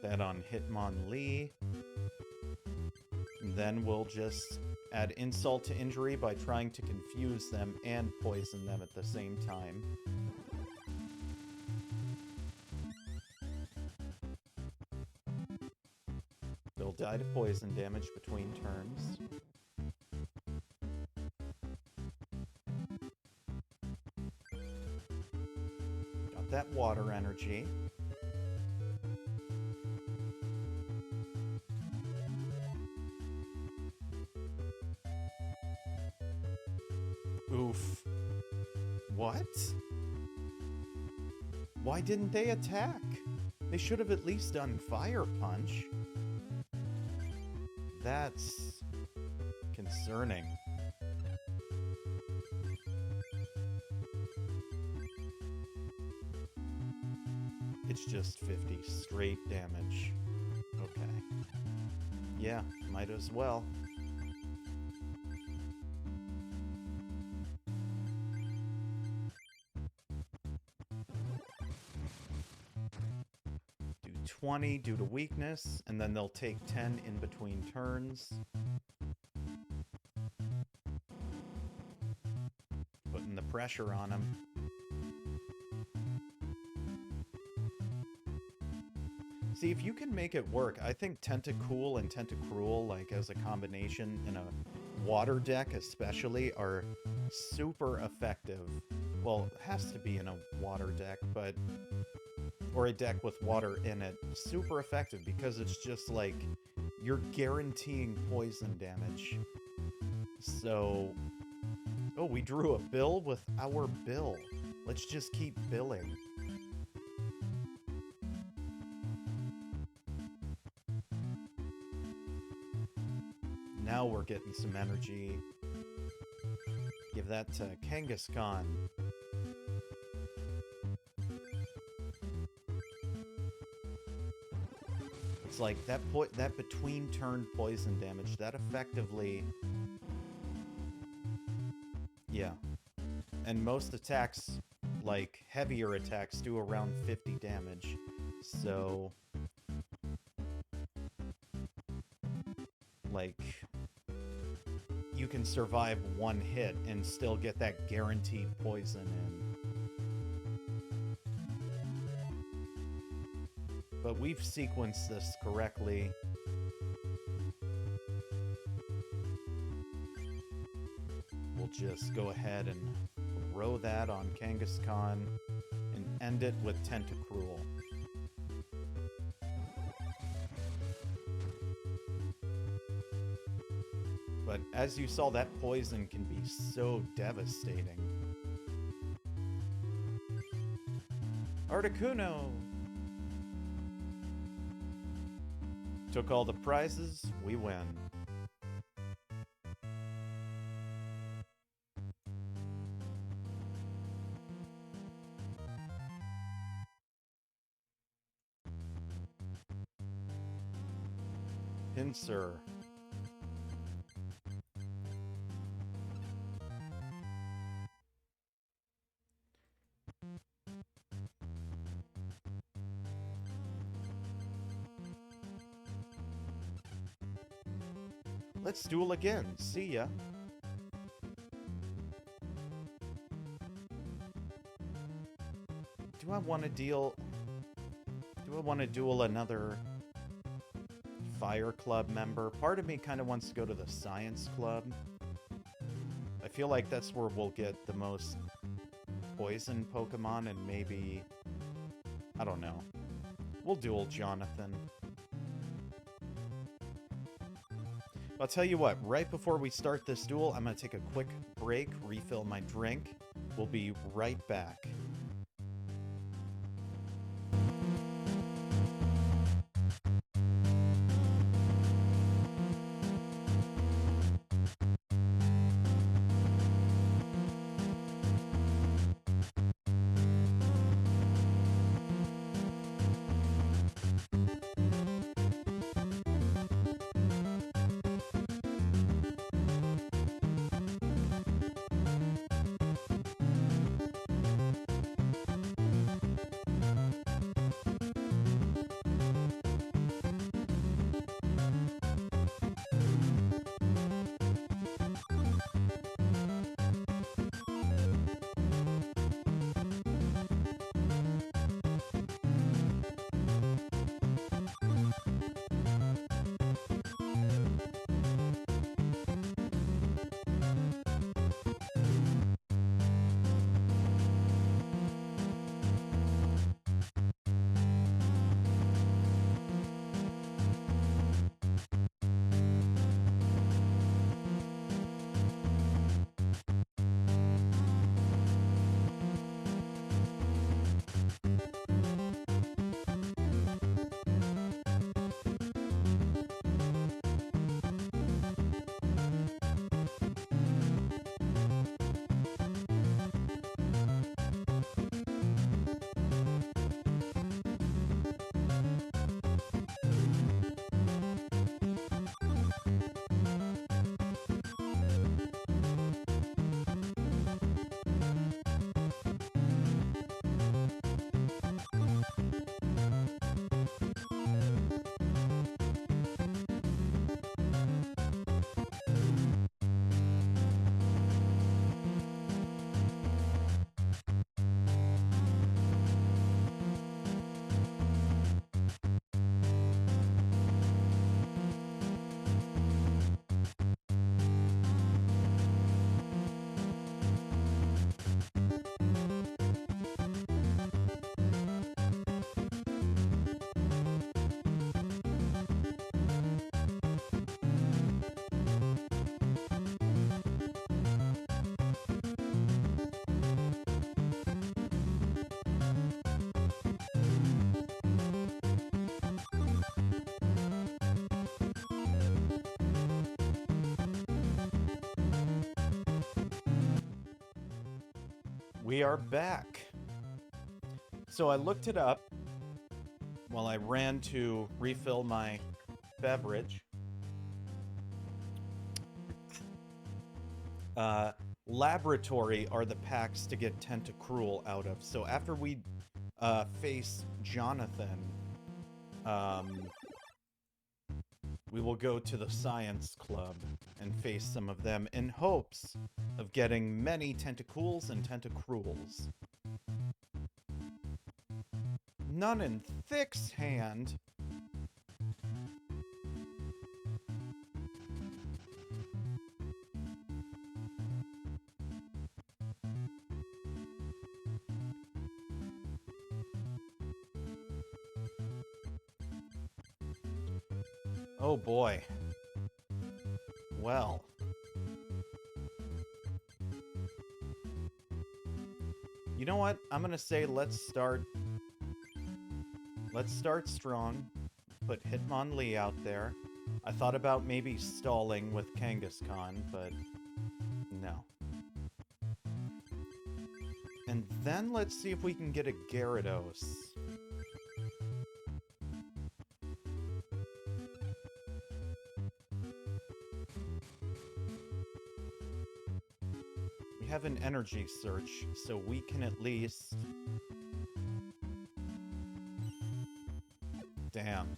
That on Hitmonlee. And then we'll just add insult to injury by trying to confuse them and poison them at the same time. They'll die to poison damage between turns. Got that water energy. Oof. What? Why didn't they attack? They should have at least done Fire Punch. That's concerning. It's just 50 straight damage. Okay. Yeah, might as well. Do 20 due to weakness, and then they'll take 10 in between turns. Putting the pressure on them. See, if you can make it work, I think Tentacool and Tentacruel, like, as a combination in a water deck especially, are super effective. Well, it has to be in a water deck, but... or a deck with water in it. Super effective, because it's just, like, you're guaranteeing poison damage. So... oh, we drew a bill with our bill. Let's just keep billing. Now we're getting some energy. Give that to Kangaskhan. It's like that between turn poison damage, that effectively... yeah. And most attacks, like heavier attacks, do around 50 damage. So... like... you can survive one hit and still get that guaranteed poison in. But we've sequenced this correctly. We'll just go ahead and throw that on Kangaskhan and end it with Tentacruel. But as you saw, that poison can be so devastating. Articuno! Took all the prizes, we win. Pinsir. Let's duel again. See ya. Do I want to duel another Fire Club member? Part of me kind of wants to go to the Science Club. I feel like that's where we'll get the most poison Pokemon, and maybe... I don't know. We'll duel Jonathan. I'll tell you what, right before we start this duel, I'm going to take a quick break, refill my drink. We'll be right back. We are back. So I looked it up while I ran to refill my beverage. Laboratory are the packs to get Tentacruel out of. So after we face Jonathan, we will go to the Science Club and face some of them in hopes of getting many Tentacools and Tentacruels. None in Thick's hand. Oh boy. Well. You know what? I'm gonna say let's start strong. Put Hitmonlee out there. I thought about maybe stalling with Kangaskhan, but no. And then let's see if we can get a Gyarados. We have an energy search, so we can at least... Damn.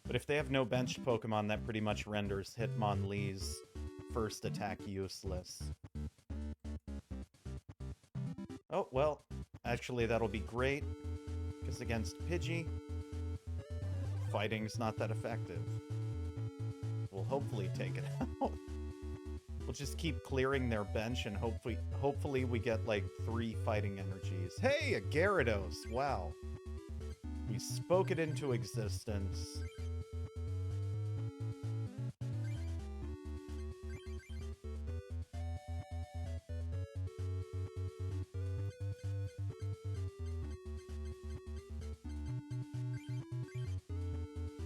But if they have no bench Pokemon, that pretty much renders Hitmonlee's first attack useless. Oh, well, actually that'll be great, because against Pidgey, fighting's not that effective. We'll hopefully take it out. We'll just keep clearing their bench, and hopefully we get, like, 3 fighting energies. Hey, a Gyarados! Wow. We spoke it into existence.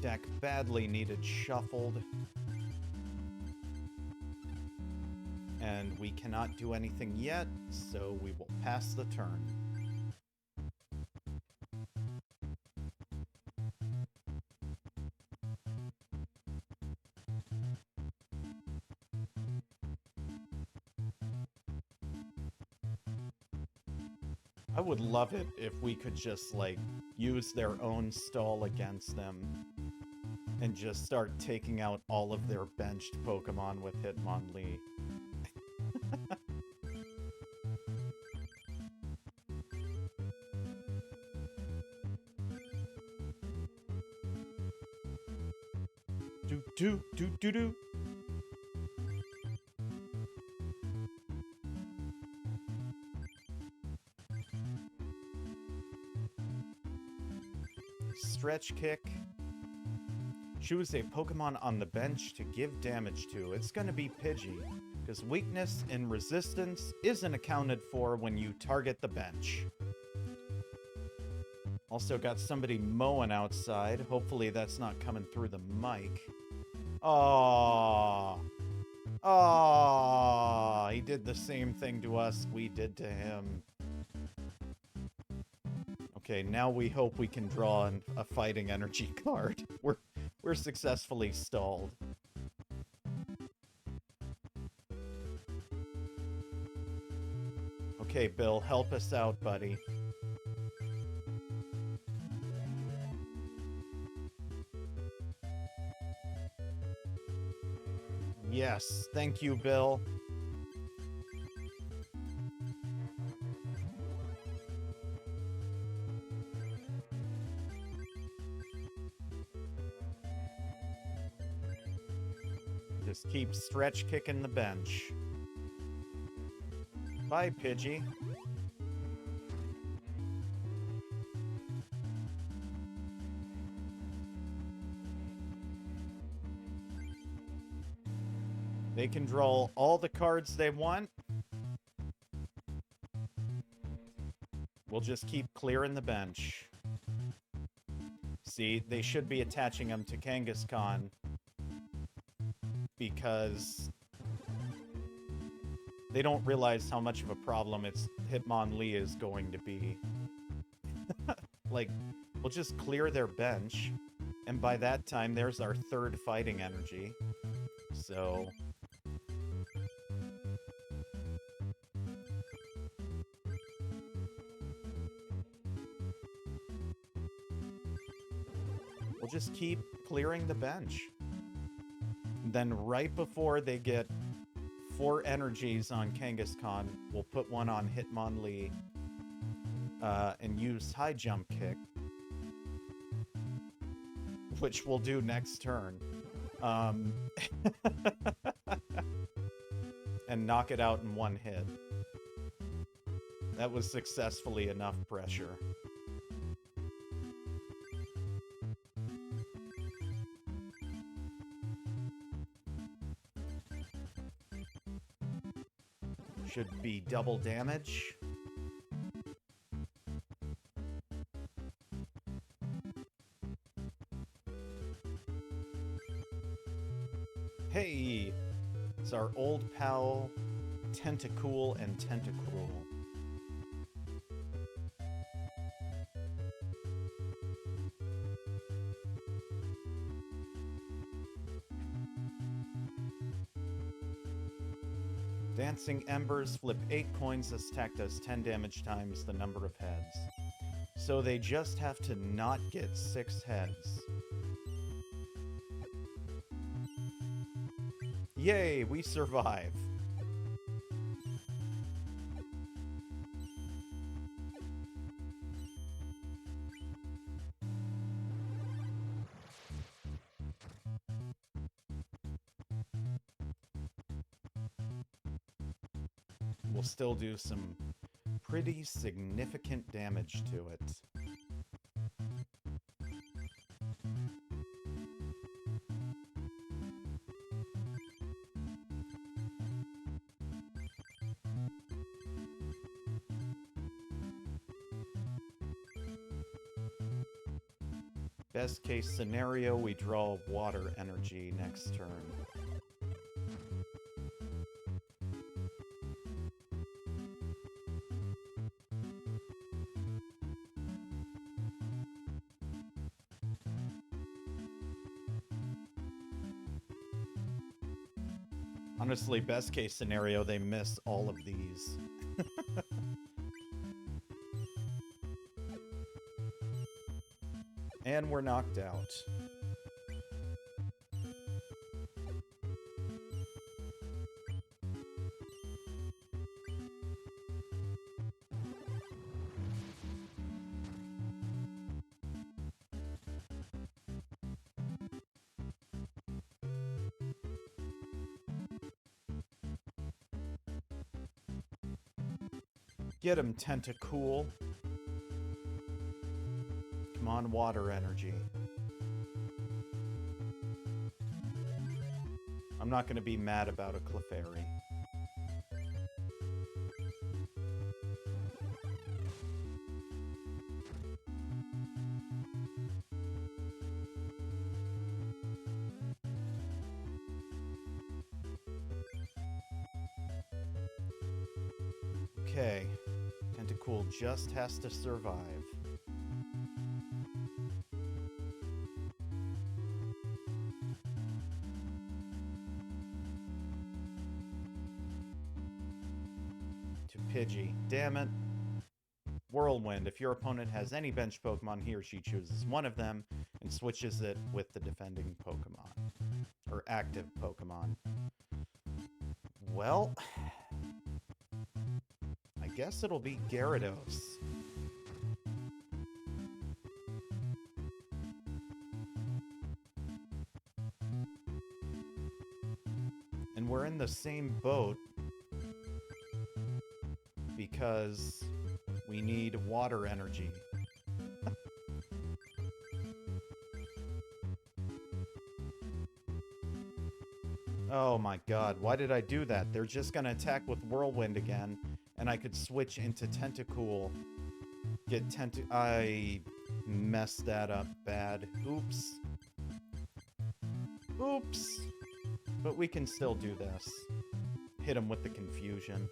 Deck badly needed shuffled. And we cannot do anything yet, so we will pass the turn. I would love it if we could just, like, use their own stall against them and just start taking out all of their benched Pokemon with Hitmonlee. Do. Stretch Kick. Choose a Pokemon on the bench to give damage to. It's gonna be Pidgey, because weakness and resistance isn't accounted for when you target the bench. Also got somebody mowing outside. Hopefully that's not coming through the mic. Aww. Aww. He did the same thing to us we did to him. Okay, now we hope we can draw a fighting energy card. We're successfully stalled. Okay, Bill, help us out, buddy. Yes, thank you, Bill. Just keep stretch kicking the bench. Bye, Pidgey. They can draw all the cards they want. We'll just keep clearing the bench. See, they should be attaching them to Kangaskhan because they don't realize how much of a problem Hitmonlee is going to be. Like, we'll just clear their bench, and by that time, there's our third fighting energy. So... we'll just keep clearing the bench. Then right before they get 4 energies on Kangaskhan, we'll put one on Hitmonlee and use High Jump Kick, which we'll do next turn. And knock it out in one hit. That was successfully enough pressure. Should be double damage. Hey! It's our old pal, Tentacool and Tentacruel. Dancing Embers flip 8 coins. This attack does 10 damage times the number of heads. So they just have to not get 6 heads. Yay, we survive. We'll still do some pretty significant damage to it. Best case scenario, we draw water energy next turn. Honestly, best case scenario, they miss all of these. And we're knocked out. Get him, Tentacool. Come on, water energy. I'm not going to be mad about a Clefairy. Okay. Tentacool just has to survive. Pidgey. Damn it. Whirlwind. If your opponent has any bench Pokemon, he or she chooses one of them and switches it with the defending Pokemon. Or active Pokemon. Well, I guess it'll be Gyarados. And we're in the same boat because we need water energy. Oh my god, why did I do that? They're just gonna attack with Whirlwind again, and I could switch into Tentacool. I messed that up bad. Oops. Oops. But we can still do this. hit him with the confusion.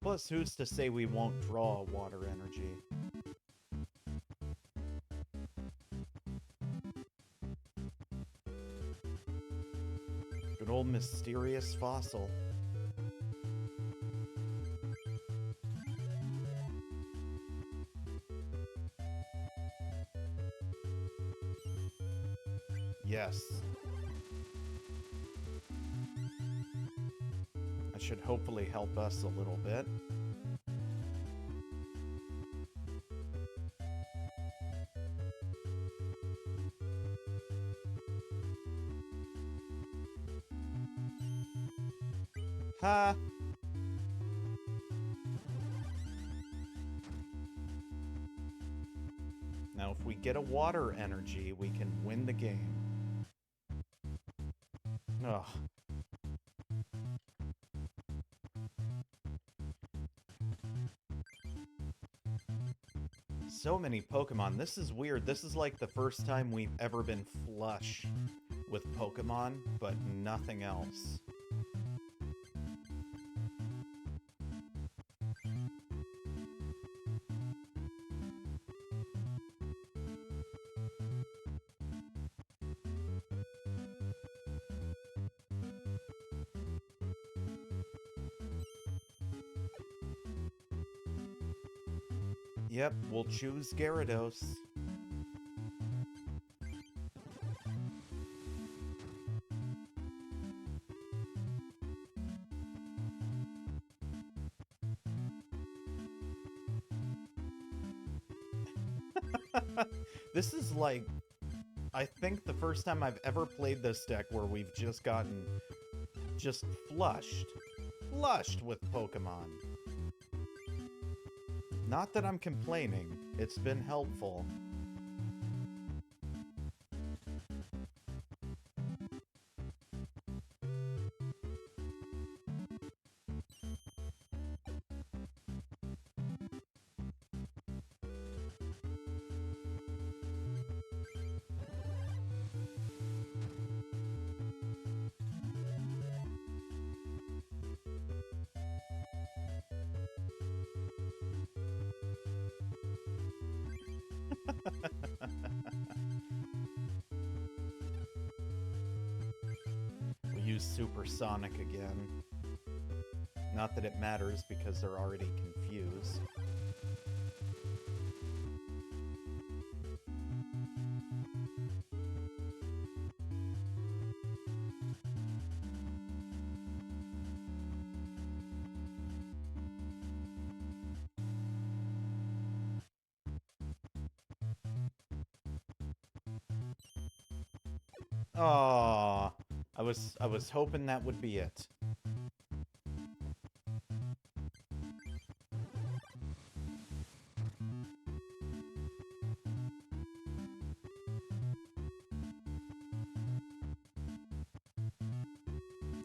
Plus, who's to say we won't draw water energy? Good old mysterious fossil. Yes. That should hopefully help us a little bit. Ha! Now, if we get a water energy, we can win the game. Ugh. So many Pokemon. This is weird. This is like the first time we've ever been flush with Pokemon, but nothing else. Yep, we'll choose Gyarados. This is like, I think the first time I've ever played this deck where we've just gotten just flushed with Pokemon. Not that I'm complaining, it's been helpful. We'll use Supersonic again. Not that it matters because they're already confused. Aww, I was hoping that would be it.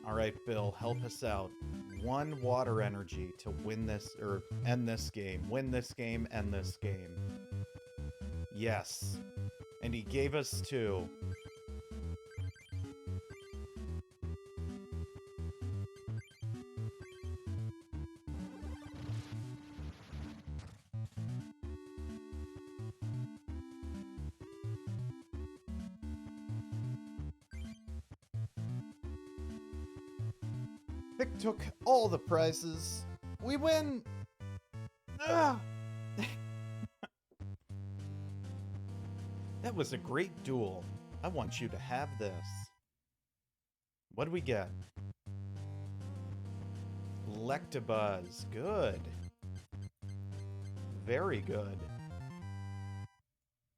Alright, Bill, help us out. One water energy to win this, or end this game. Win this game, end this game. Yes. And he gave us 2. Thick took all the prizes. We win! Ah! That was a great duel. I want you to have this. What do we get? Electabuzz. Good. Very good.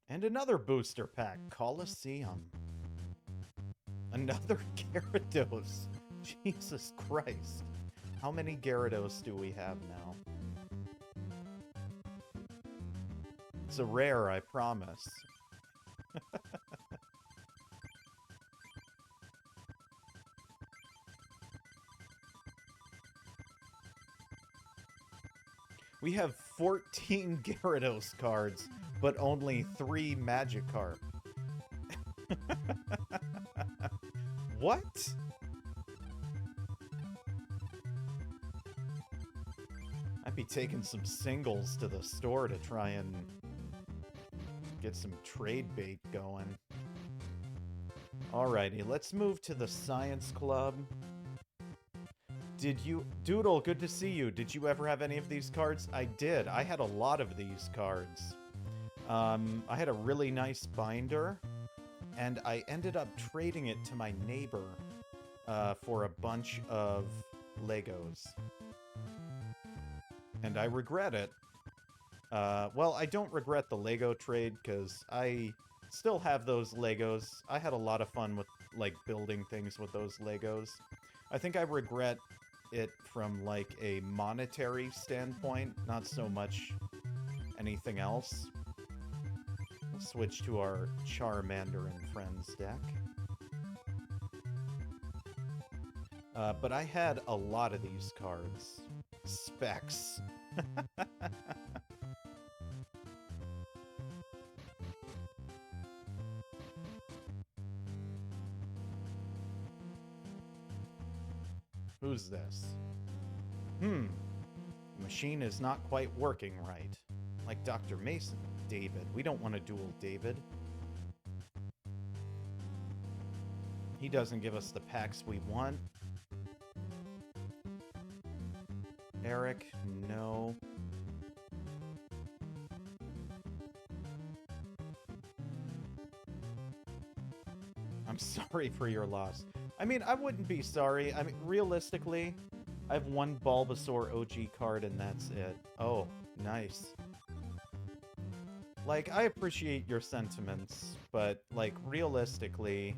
And another booster pack. Coliseum. Another Gyarados. Jesus Christ. How many Gyarados do we have now? It's a rare, I promise. We have 14 Gyarados cards, but only 3 Magikarp. What? I'd be taking some singles to the store to try and get some trade bait going. Alrighty, let's move to the Science Club. Did you... Doodle, good to see you. Did you ever have any of these cards? I did. I had a lot of these cards. I had a really nice binder, and I ended up trading it to my neighbor for a bunch of Legos. And I regret it. Well, I don't regret the Lego trade, because I still have those Legos. I had a lot of fun with, like, building things with those Legos. I think I regret it from, like, a monetary standpoint, not so much anything else. We'll switch to our Charmander and Friends deck. But I had a lot of these cards. Specs. Who's this? The machine is not quite working right. Like Dr. Mason. David. We don't want to duel David. He doesn't give us the packs we want. Eric, no. I'm sorry for your loss. I mean, I wouldn't be sorry. I mean, realistically, I have one Bulbasaur OG card and that's it. Oh, nice. Like, I appreciate your sentiments, but, like, realistically...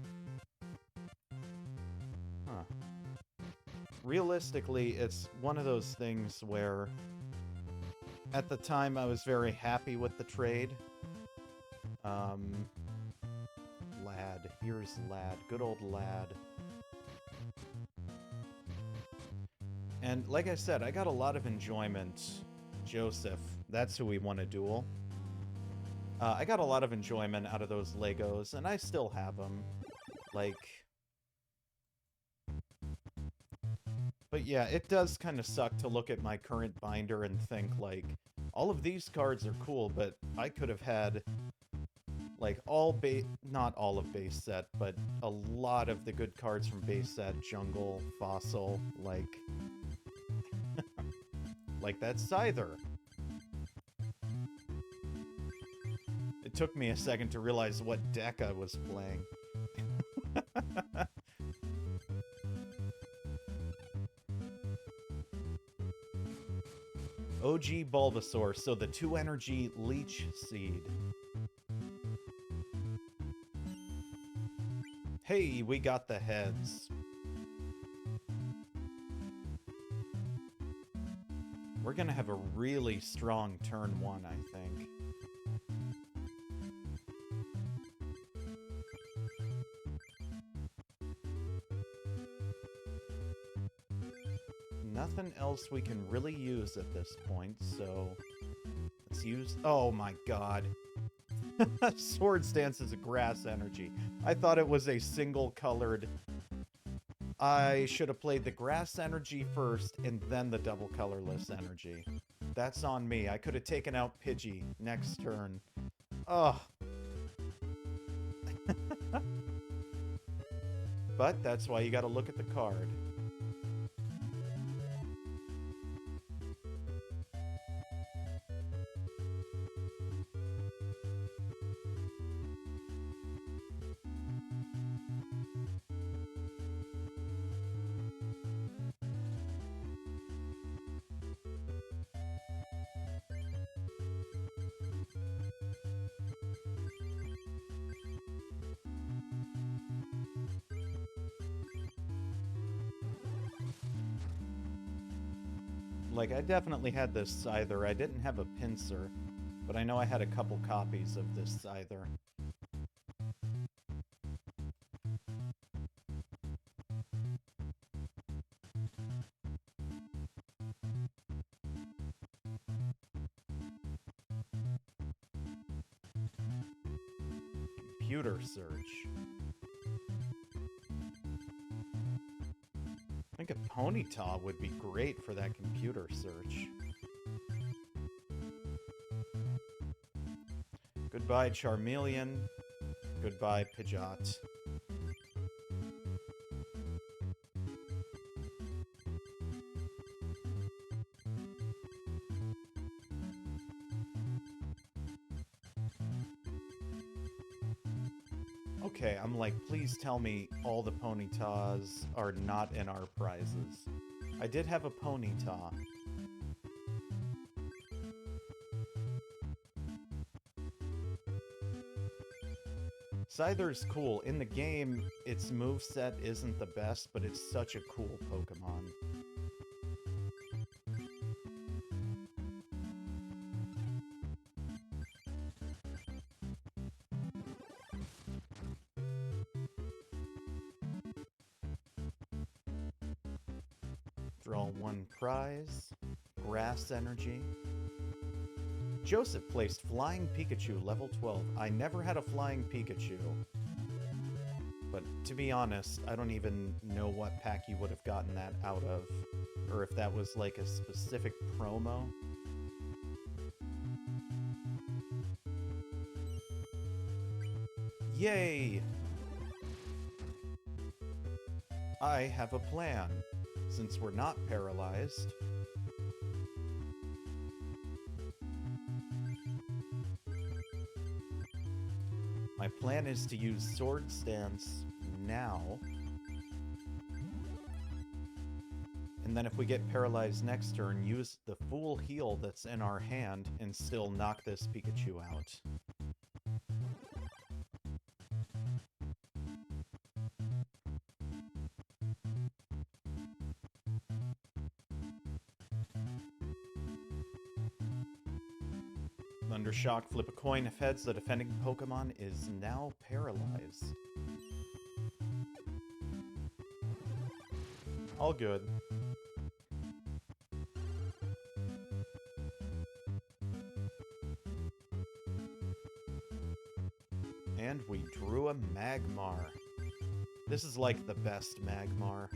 Huh. Realistically, it's one of those things where... At the time, I was very happy with the trade. Lad. Here's Lad. Good old Lad. And like I said, I got a lot of enjoyment. Joseph. That's who we want to duel. I got a lot of enjoyment out of those Legos, and I still have them. Like... But yeah, it does kind of suck to look at my current binder and think, like, all of these cards are cool, but I could have had, like, not all of base set, but a lot of the good cards from base set, Jungle, Fossil, like... like that Scyther. It took me a second to realize what deck I was playing. OG Bulbasaur, so the 2-energy Leech Seed. Hey, we got the heads. We're gonna have a really strong turn 1, I think. Nothing else we can really use at this point, so let's use... Oh my god. Swords Dance is a grass energy. I thought it was a single-colored... I should have played the grass energy first and then the double colorless energy. That's on me. I could have taken out Pidgey next turn. Ugh. But that's why you gotta look at the card. Like, I definitely had this Scyther. I didn't have a Pinsir, but I know I had a couple copies of this Scyther. computer search. I think a Ponyta would be great for that computer search. Goodbye, Charmeleon. Goodbye, Pidgeot. Okay, I'm like, please tell me all the Ponytas are not in our prizes. I did have a Ponyta. Scyther's cool. In the game, its moveset isn't the best, but it's such a cool Pokemon. Draw one prize. Grass Energy. Joseph placed Flying Pikachu, level 12. I never had a Flying Pikachu. But to be honest, I don't even know what pack you would have gotten that out of. Or if that was like a specific promo. Yay! I have a plan. Since we're not paralyzed... My plan is to use Sword Stance now. And then if we get paralyzed next turn, use the full heal that's in our hand and still knock this Pikachu out. Thundershock, flip a coin. If heads, the defending Pokemon is now paralyzed. All good. And we drew a Magmar. This is like the best Magmar,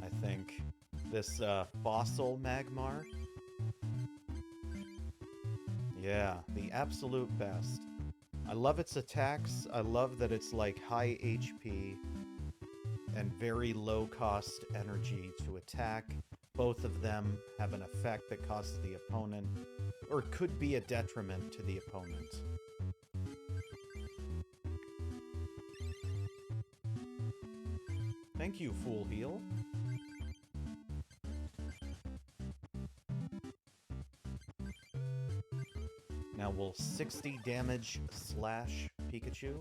I think. This fossil Magmar. Yeah, the absolute best. I love its attacks. I love that it's like high HP and very low cost energy to attack. Both of them have an effect that costs the opponent, or could be a detriment to the opponent. Thank you, Full Heal. Now we'll 60 damage slash Pikachu.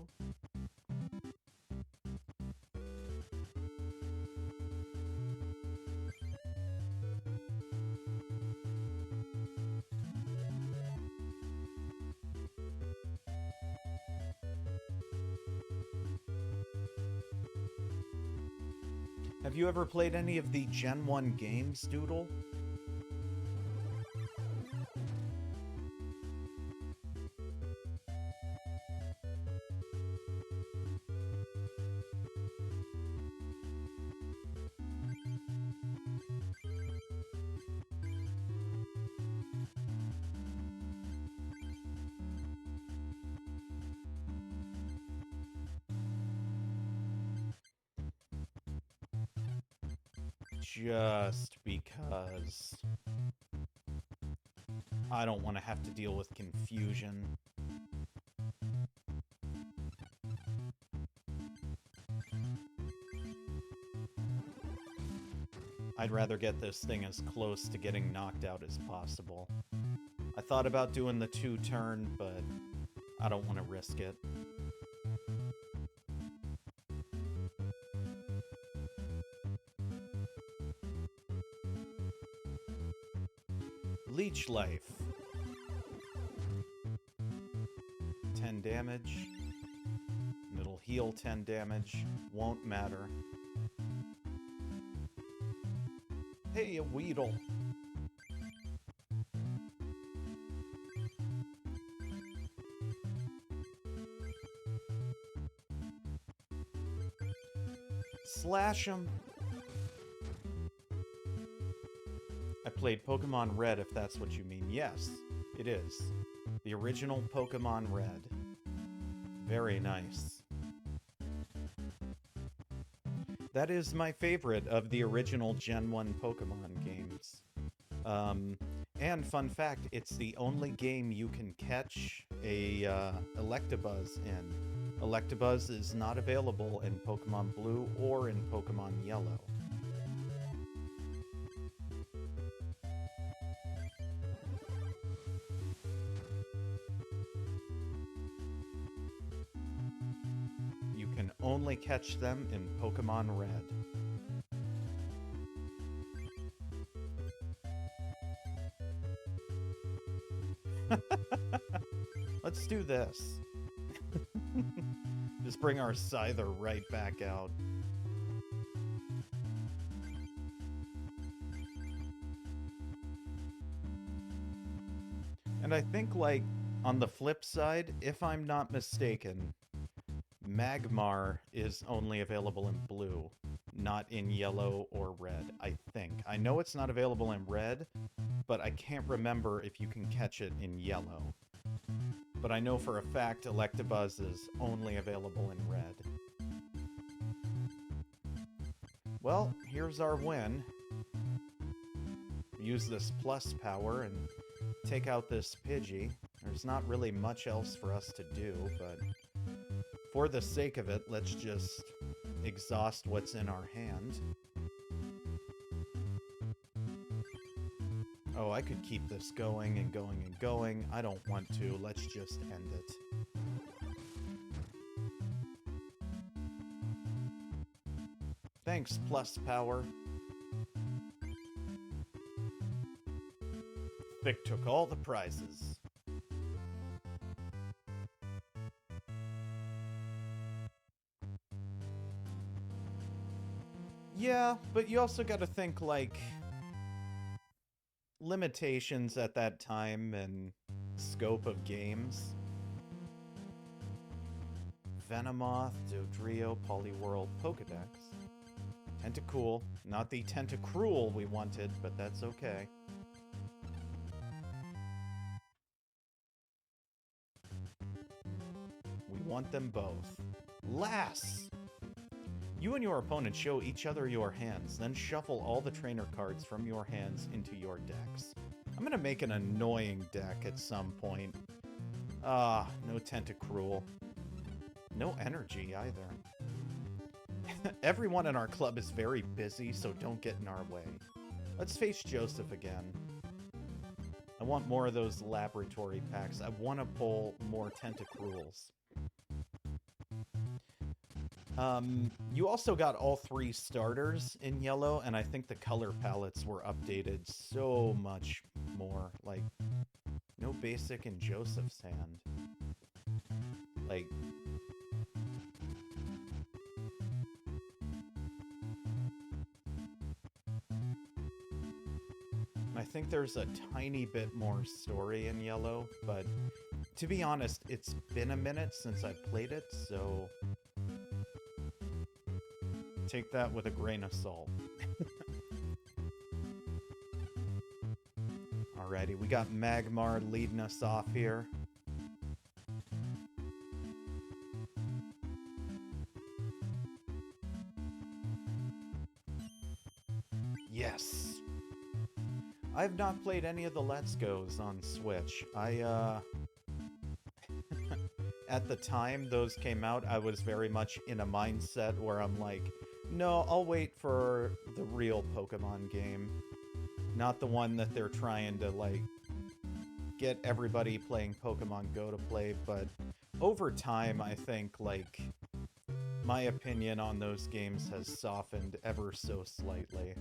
Have you ever played any of the Gen 1 games, Doodle? Just because I don't want to have to deal with confusion. I'd rather get this thing as close to getting knocked out as possible. I thought about doing the 2-turn, but I don't want to risk it. Leech Life. 10 damage. And it'll heal 10 damage. Won't matter. Hey, a Weedle. Splash 'em! I played Pokemon Red, if that's what you mean. Yes, it is. The original Pokemon Red. Very nice. That is my favorite of the original Gen 1 Pokemon games. And fun fact, it's the only game you can catch a Electabuzz in. Electabuzz is not available in Pokemon Blue or in Pokemon Yellow. You can only catch them in Pokemon Red. Let's do this. Just bring our Scyther right back out. And I think, like, on the flip side, if I'm not mistaken, Magmar is only available in blue, not in yellow or red, I think. I know it's not available in red, but I can't remember if you can catch it in yellow. But I know for a fact Electabuzz is only available in red. Well, here's our win. Use this plus power and take out this Pidgey. There's not really much else for us to do, but for the sake of it, let's just exhaust what's in our hand. Oh, I could keep this going and going and going. I don't want to. Let's just end it. Thanks, plus power. Thick took all the prizes. Yeah, but you also gotta think, like, limitations at that time and scope of games. Venomoth, Dodrio, Poliwhirl, Pokedex. Tentacool. Not the Tentacruel we wanted, but that's okay. We want them both. Lass! You and your opponent show each other your hands, then shuffle all the trainer cards from your hands into your decks. I'm gonna make an annoying deck at some point. Ah, no Tentacruel. No energy either. Everyone in our club is very busy, so don't get in our way. Let's face Joseph again. I want more of those laboratory packs. I want to pull more Tentacruels. You also got all 3 starters in yellow, and I think the color palettes were updated so much more. Like, no basic in Joseph's hand. Like, I think there's a tiny bit more story in yellow, but to be honest, it's been a minute since I played it, so take that with a grain of salt. Alrighty, we got Magmar leading us off here. Yes! I've not played any of the Let's Go's on Switch. At the time those came out, I was very much in a mindset where I'm like, no, I'll wait for the real Pokemon game. Not the one that they're trying to, like, get everybody playing Pokemon Go to play, but over time, I think, like, my opinion on those games has softened ever so slightly.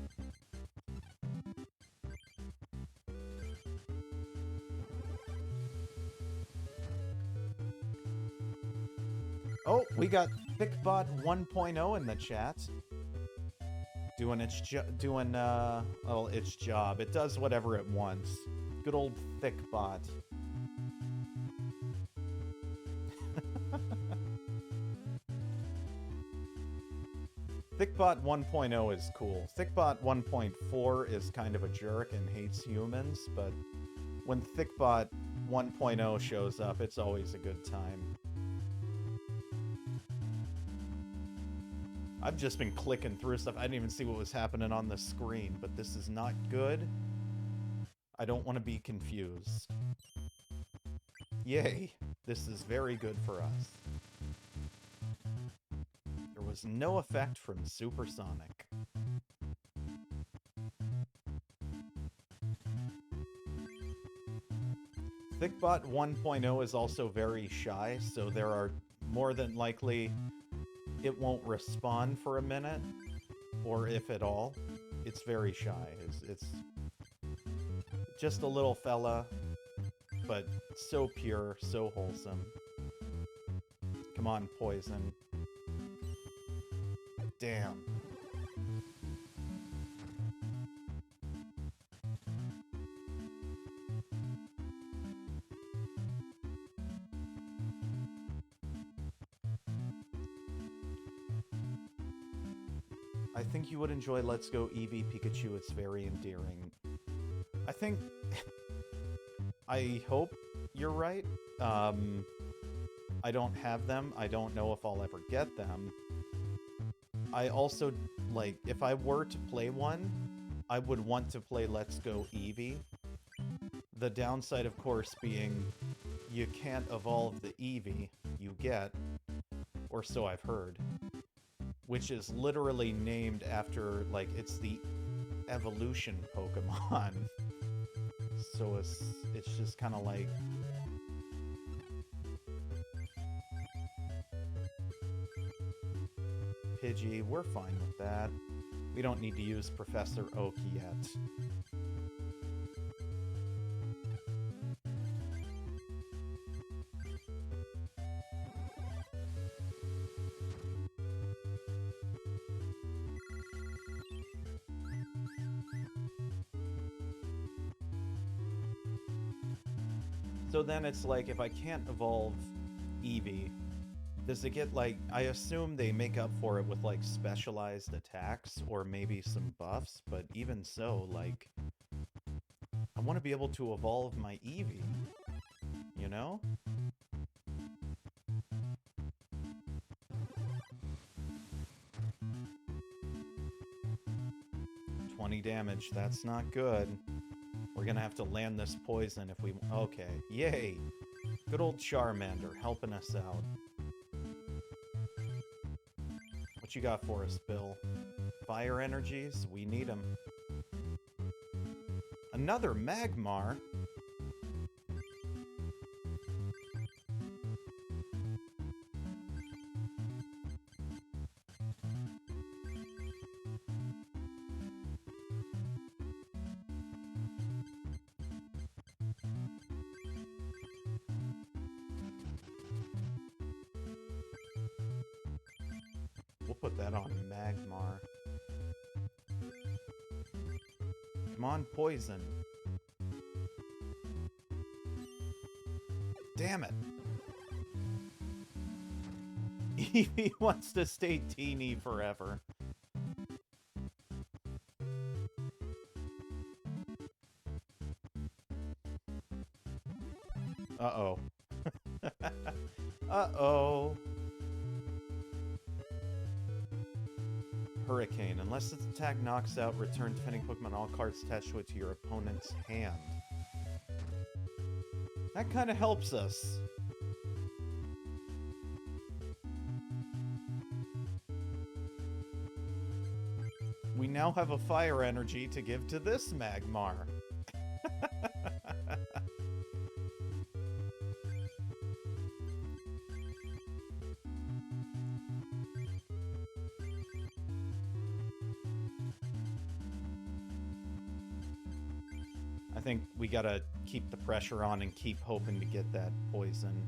Oh, we got ThiccBot 1.0 in the chat. Doing its its job. It does whatever it wants. Good old ThiccBot. ThiccBot 1.0 is cool. ThiccBot 1.4 is kind of a jerk and hates humans, but when ThiccBot 1.0 shows up, it's always a good time. I've just been clicking through stuff. I didn't even see what was happening on the screen, but this is not good. I don't want to be confused. Yay, this is very good for us. There was no effect from Supersonic. ThiccBot 1.0 is also very shy, so there are more than likely it won't respond for a minute, or if at all. It's very shy. It's just a little fella, but so pure, so wholesome. Come on, Poison. Damn. I think you would enjoy Let's Go Eevee Pikachu. It's very endearing. I think... I hope you're right. I don't have them. I don't know if I'll ever get them. I also, like, if I were to play one, I would want to play Let's Go Eevee. The downside, of course, being you can't evolve the Eevee you get, or so I've heard. Which is literally named after, like, it's the evolution Pokemon. So it's just kind of like... Pidgey, we're fine with that. We don't need to use Professor Oak yet. So then it's like, if I can't evolve Eevee, does it get, like, I assume they make up for it with, like, specialized attacks or maybe some buffs, but even so, like, I want to be able to evolve my Eevee, you know? $20 damage, that's not good. We're gonna have to land this poison if we... Okay, yay! Good old Charmander helping us out. What you got for us, Bill? Fire energies? We need them. Another Magmar? We'll put that on Magmar. Come on, Poison. Damn it. Eevee wants to stay teeny forever. Uh-oh. Uh-oh. Hurricane. Unless its attack knocks out, return defending Pokemon all cards attached to it to your opponent's hand. That kind of helps us. We now have a fire energy to give to this Magmar. I think we gotta keep the pressure on and keep hoping to get that poison.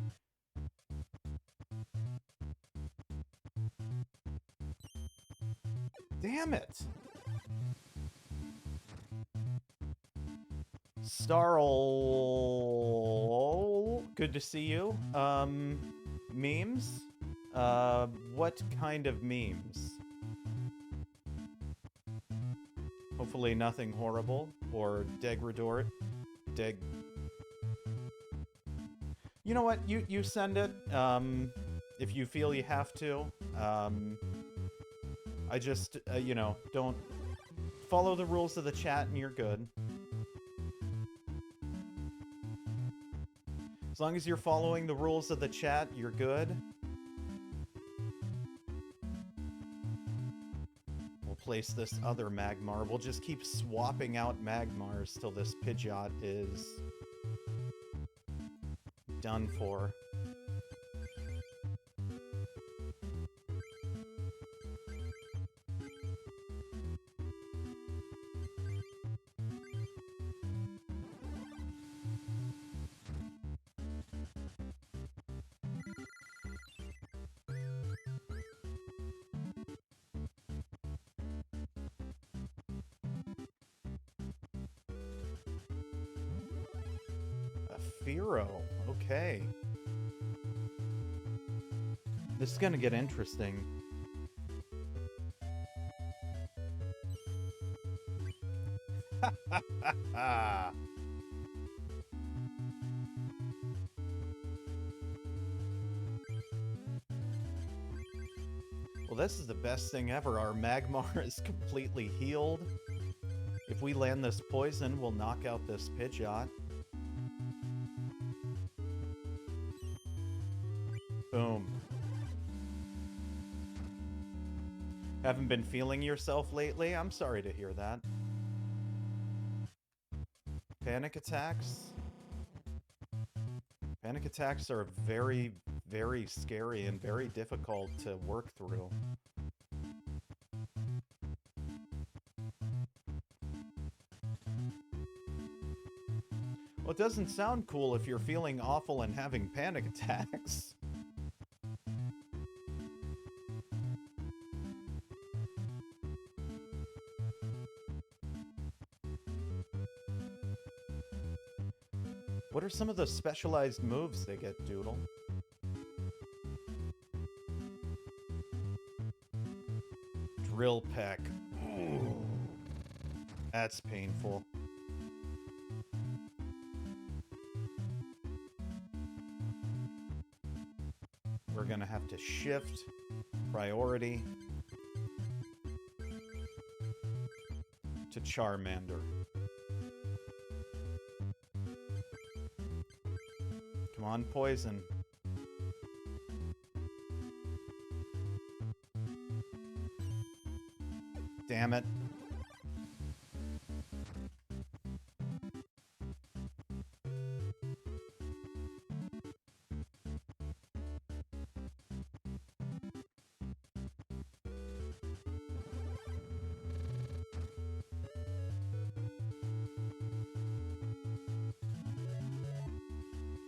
Damn it! Starl, good to see you. Memes? What kind of memes? Hopefully nothing horrible or degrador. You know what? You send it. If you feel you have to. I just you know, don't follow the rules of the chat and you're good. As long as you're following the rules of the chat, you're good. We'll place this other Magmar. We'll just keep swapping out Magmars till this Pidgeot is done for. Okay. This is gonna get interesting. Well, this is the best thing ever. Our Magmar is completely healed. If we land this poison, we'll knock out this Pidgeot. Boom. Haven't been feeling yourself lately? I'm sorry to hear that. Panic attacks? Panic attacks are very, very scary and very difficult to work through. Well, it doesn't sound cool if you're feeling awful and having panic attacks. What are some of the specialized moves they get, Doodle? Drill Peck. Ooh. That's painful. We're gonna have to shift priority to Charmander. Come on, poison. Damn it.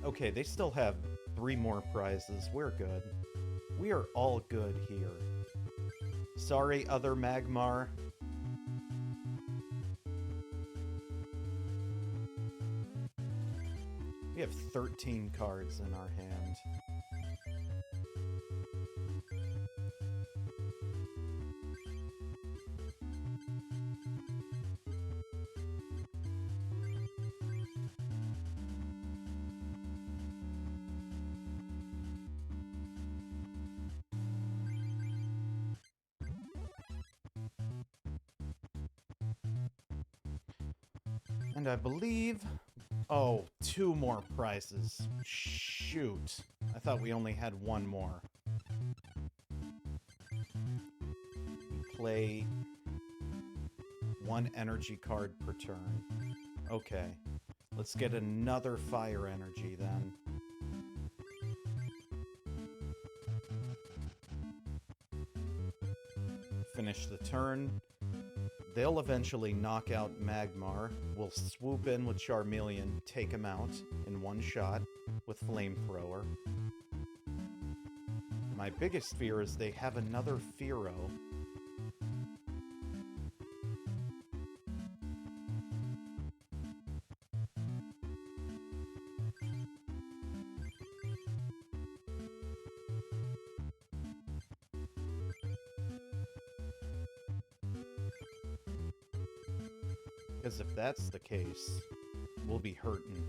Okay, they still have 3 more prizes. We're good. We are all good here. Sorry, other Magmar. We have 13 cards in our hand. And I believe... Oh, 2 more prizes. Shoot. I thought we only had 1 more. Play 1 energy card per turn. Okay. Let's get another fire energy then. Finish the turn. They'll eventually knock out Magmar. We'll swoop in with Charmeleon, take him out in 1 shot with Flamethrower. My biggest fear is they have another Fearow. Because if that's the case, we'll be hurting.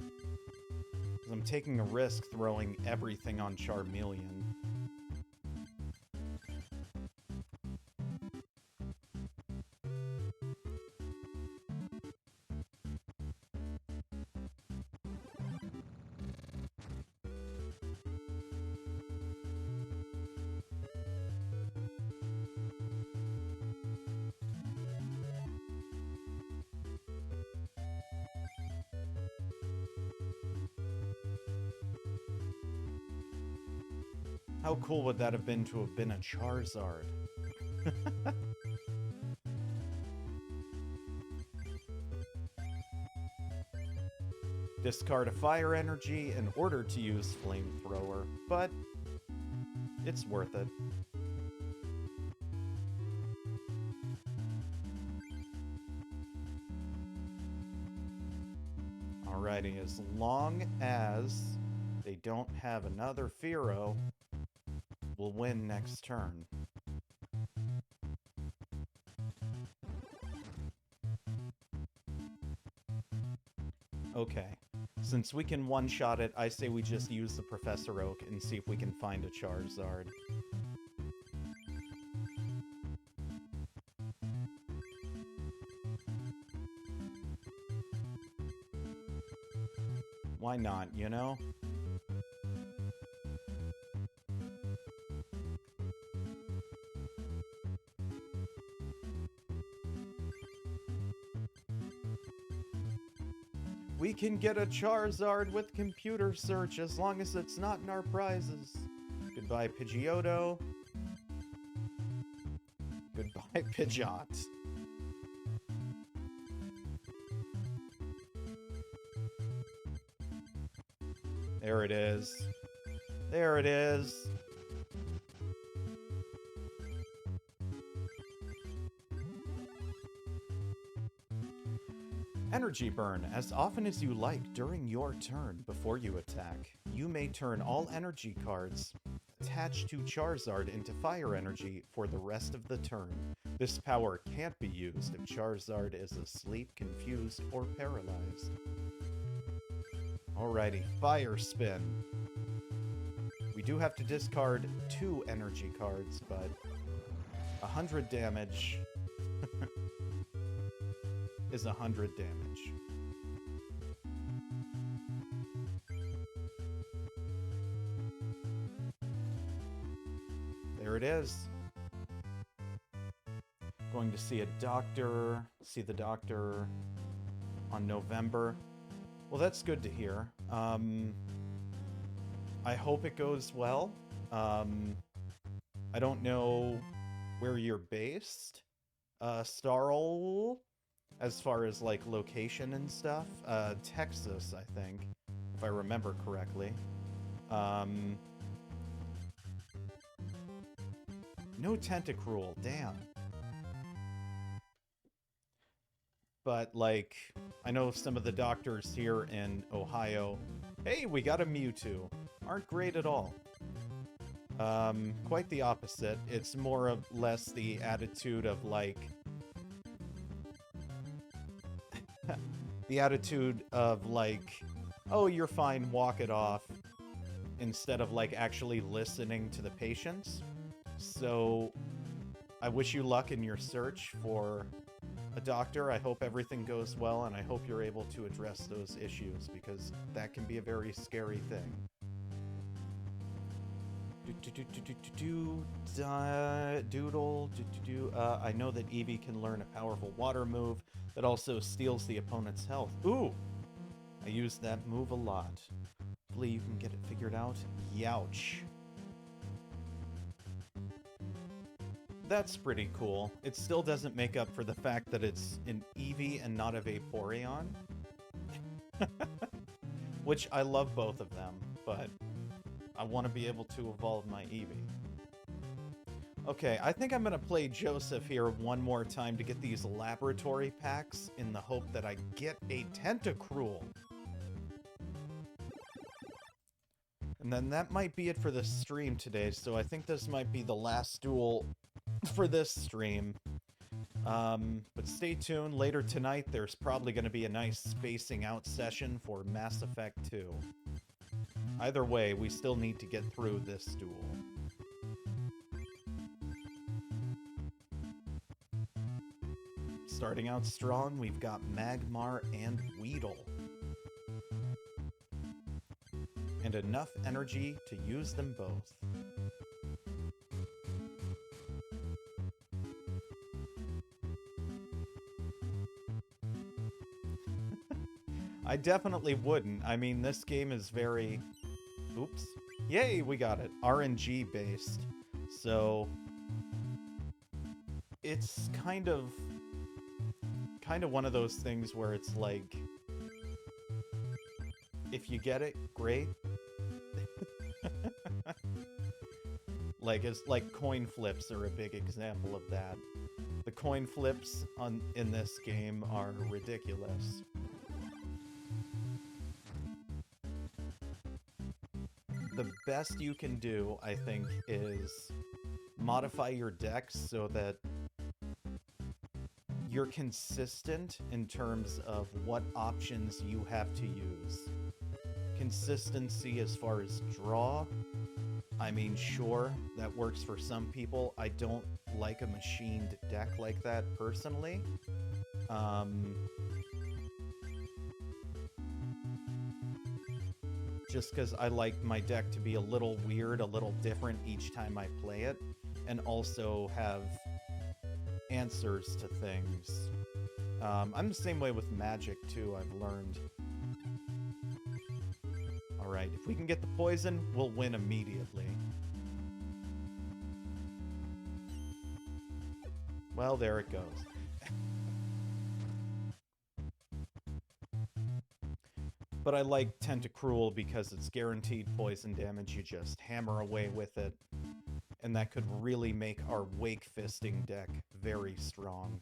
Because I'm taking a risk throwing everything on Charmeleon. How cool would that have been to have been a Charizard? Discard a fire energy in order to use Flamethrower, but it's worth it. Alrighty, as long as they don't have another Fearow, we'll win next turn. Okay, since we can one-shot it, I say we just use the Professor Oak and see if we can find a Charizard. Why not, you know? We can get a Charizard with computer search as long as it's not in our prizes. Goodbye, Pidgeotto. Goodbye, Pidgeot. There it is. There it is. Energy Burn. As often as you like during your turn before you attack, you may turn all energy cards attached to Charizard into fire energy for the rest of the turn. This power can't be used if Charizard is asleep, confused, or paralyzed. Alrighty, Fire Spin. We do have to discard 2 energy cards, but 100 damage is 100 damage. There it is. Going to see a doctor, see the doctor on November. Well, that's good to hear. I hope it goes well. I don't know where you're based, Starl, as far as, like, location and stuff. Texas, I think, if I remember correctly. No Tentacruel, damn. But, like, I know some of the doctors here in Ohio, hey, we got a Mewtwo, aren't great at all. Quite the opposite. It's more or less the attitude of, like... the attitude of, like, oh, you're fine, walk it off, instead of, like, actually listening to the patients. So, I wish you luck in your search for a doctor. I hope everything goes well, and I hope you're able to address those issues, because that can be a very scary thing. Doodle. I know that Eevee can learn a powerful water move that also steals the opponent's health. Ooh! I use that move a lot. Hopefully you can get it figured out. Youch. That's pretty cool. It still doesn't make up for the fact that it's an Eevee and not a Vaporeon. Which, I love both of them, but I want to be able to evolve my Eevee. Okay, I think I'm going to play Joseph here one more time to get these laboratory packs in the hope that I get a Tentacruel. And then that might be it for the stream today, so I think this might be the last duel for this stream. But stay tuned. Later tonight, there's probably going to be a nice spacing out session for Mass Effect 2. Either way, we still need to get through this duel. Starting out strong, we've got Magmar and Weedle. And enough energy to use them both. I definitely wouldn't. I mean, this game is very... Oops. Yay, we got it. RNG based. So... it's kind of one of those things where it's like... if you get it, great. Like coin flips are a big example of that. The coin flips in this game are ridiculous. The best you can do, I think, is modify your decks so that you're consistent in terms of what options you have to use. Consistency as far as draw, I mean, sure, that works for some people. I don't like a machined deck like that, personally. Just because I like my deck to be a little weird, a little different each time I play it, and also have answers to things. I'm the same way with Magic, too, I've learned. Alright, if we can get the poison, we'll win immediately. Well, there it goes. But I like Tentacruel because it's guaranteed poison damage. You just hammer away with it. And that could really make our Wake Fisting deck very strong.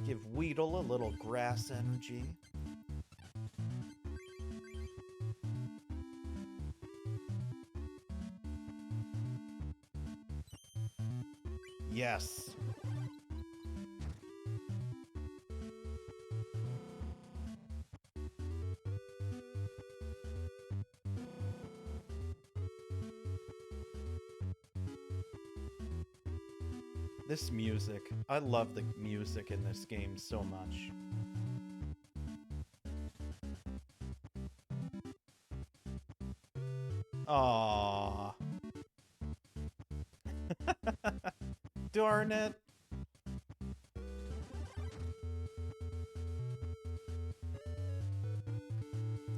Give Weedle a little grass energy. Yes. This music. I love the music in this game so much. Aww. Darn it.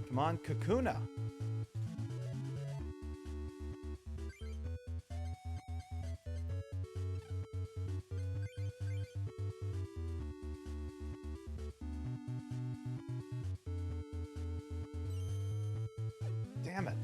Come on, Kakuna. Damn it.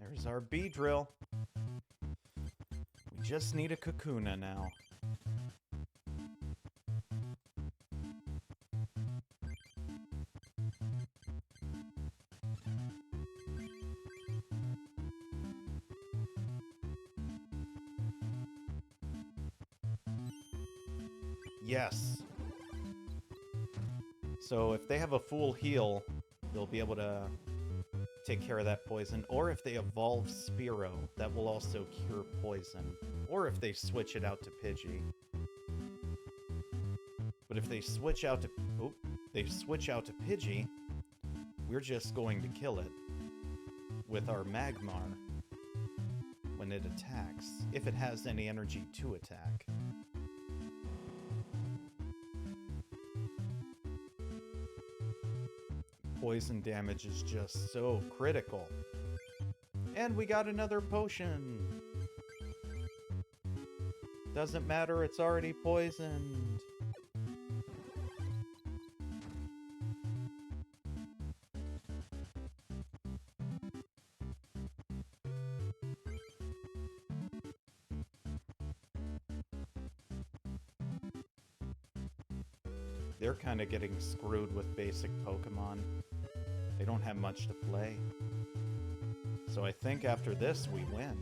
There's our B-drill. We just need a Kakuna now. Yes. So if they have a full heal, they'll be able to take care of that poison. Or if they evolve Spearow, that will also cure poison. Or if they switch it out to Pidgey. But if they switch out to... Oh, they switch out to Pidgey, we're just going to kill it with our Magmar. when it attacks, if it has any energy to attack. Poison damage is just so critical. And we got another potion! Doesn't matter, it's already poisoned. They're kind of getting screwed with basic Pokemon. They don't have much to play. So I think after this, we win.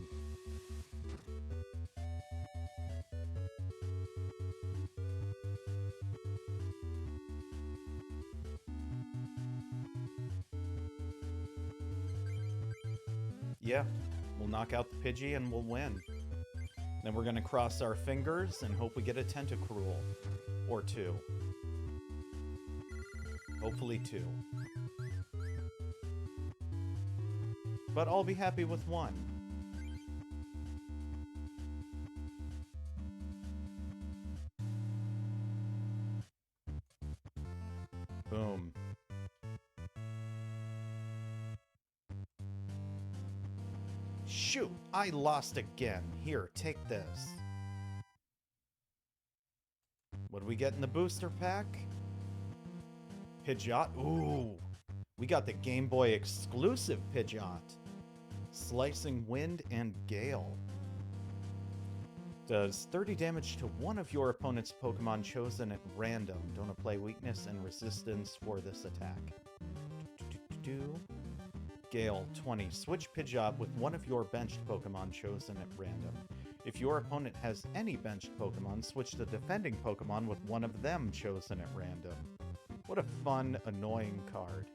Yeah, we'll knock out the Pidgey and we'll win. Then we're gonna cross our fingers and hope we get a Tentacruel. Or two. Hopefully two. But I'll be happy with one. Boom. Shoot! I lost again. Here, take this. What do we get in the booster pack? Pidgeot. Ooh! We got the Game Boy exclusive Pidgeot. Slicing Wind and Gale. Does 30 damage to one of your opponent's Pokemon chosen at random. Don't apply weakness and resistance for this attack. Gale, 20. Switch Pidgeot with one of your benched Pokemon chosen at random. If your opponent has any benched Pokemon, switch the defending Pokemon with one of them chosen at random. What a fun, annoying card.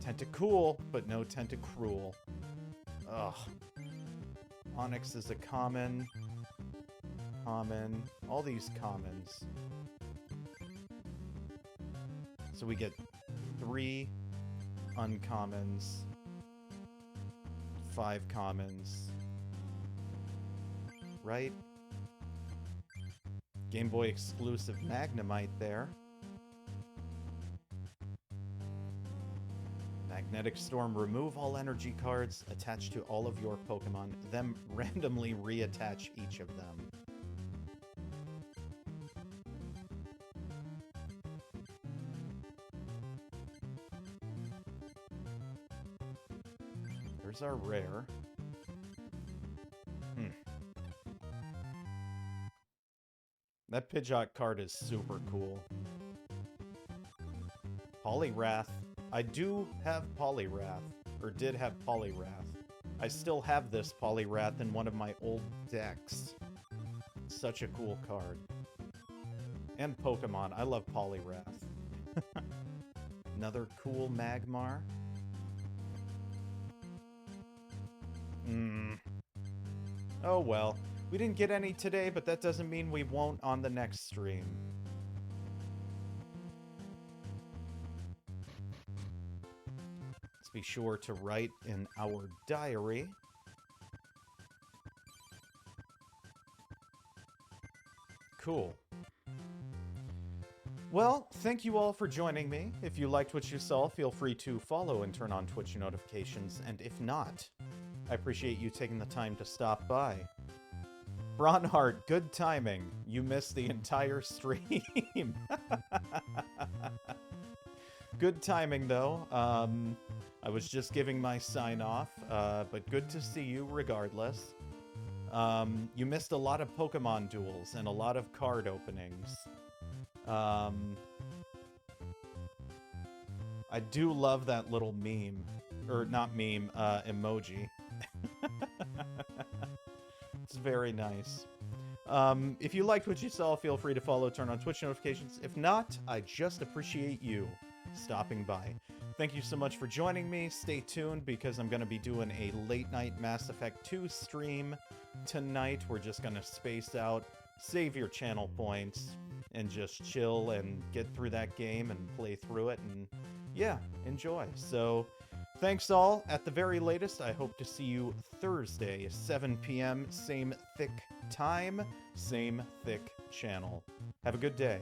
Tentacool, but no Tentacruel. Ugh. Onyx is a common. Common. All these commons. So we get 3 uncommons. 5 commons. Right? Game Boy exclusive Magnemite there. Magnetic Storm, remove all energy cards attached to all of your Pokemon, then randomly reattach each of them. There's our rare. That Pidgeot card is super cool. Poliwrath. I do have Poliwrath, or did have Poliwrath. I still have this Poliwrath in one of my old decks. Such a cool card. And Pokemon. I love Poliwrath. Another cool Magmar. Oh well. We didn't get any today, but that doesn't mean we won't on the next stream. Let's be sure to write in our diary. Cool. Well, thank you all for joining me. If you liked what you saw, feel free to follow and turn on Twitch notifications, and if not, I appreciate you taking the time to stop by. Bronhart, good timing. You missed the entire stream. Good timing, though. I was just giving my sign-off, but good to see you regardless. You missed a lot of Pokemon duels and a lot of card openings. I do love that little meme. Or, not meme, emoji. It's very nice. If you liked what you saw, feel free to follow, turn on Twitch notifications. If not, I just appreciate you stopping by. Thank you so much for joining me. Stay tuned because I'm going to be doing a late night Mass Effect 2 stream tonight. We're just going to space out, save your channel points, and just chill and get through that game and play through it. And yeah, enjoy. So Thanks all. At the very latest, I hope to see you Thursday, 7 p.m., same thick time, same thick channel. Have a good day.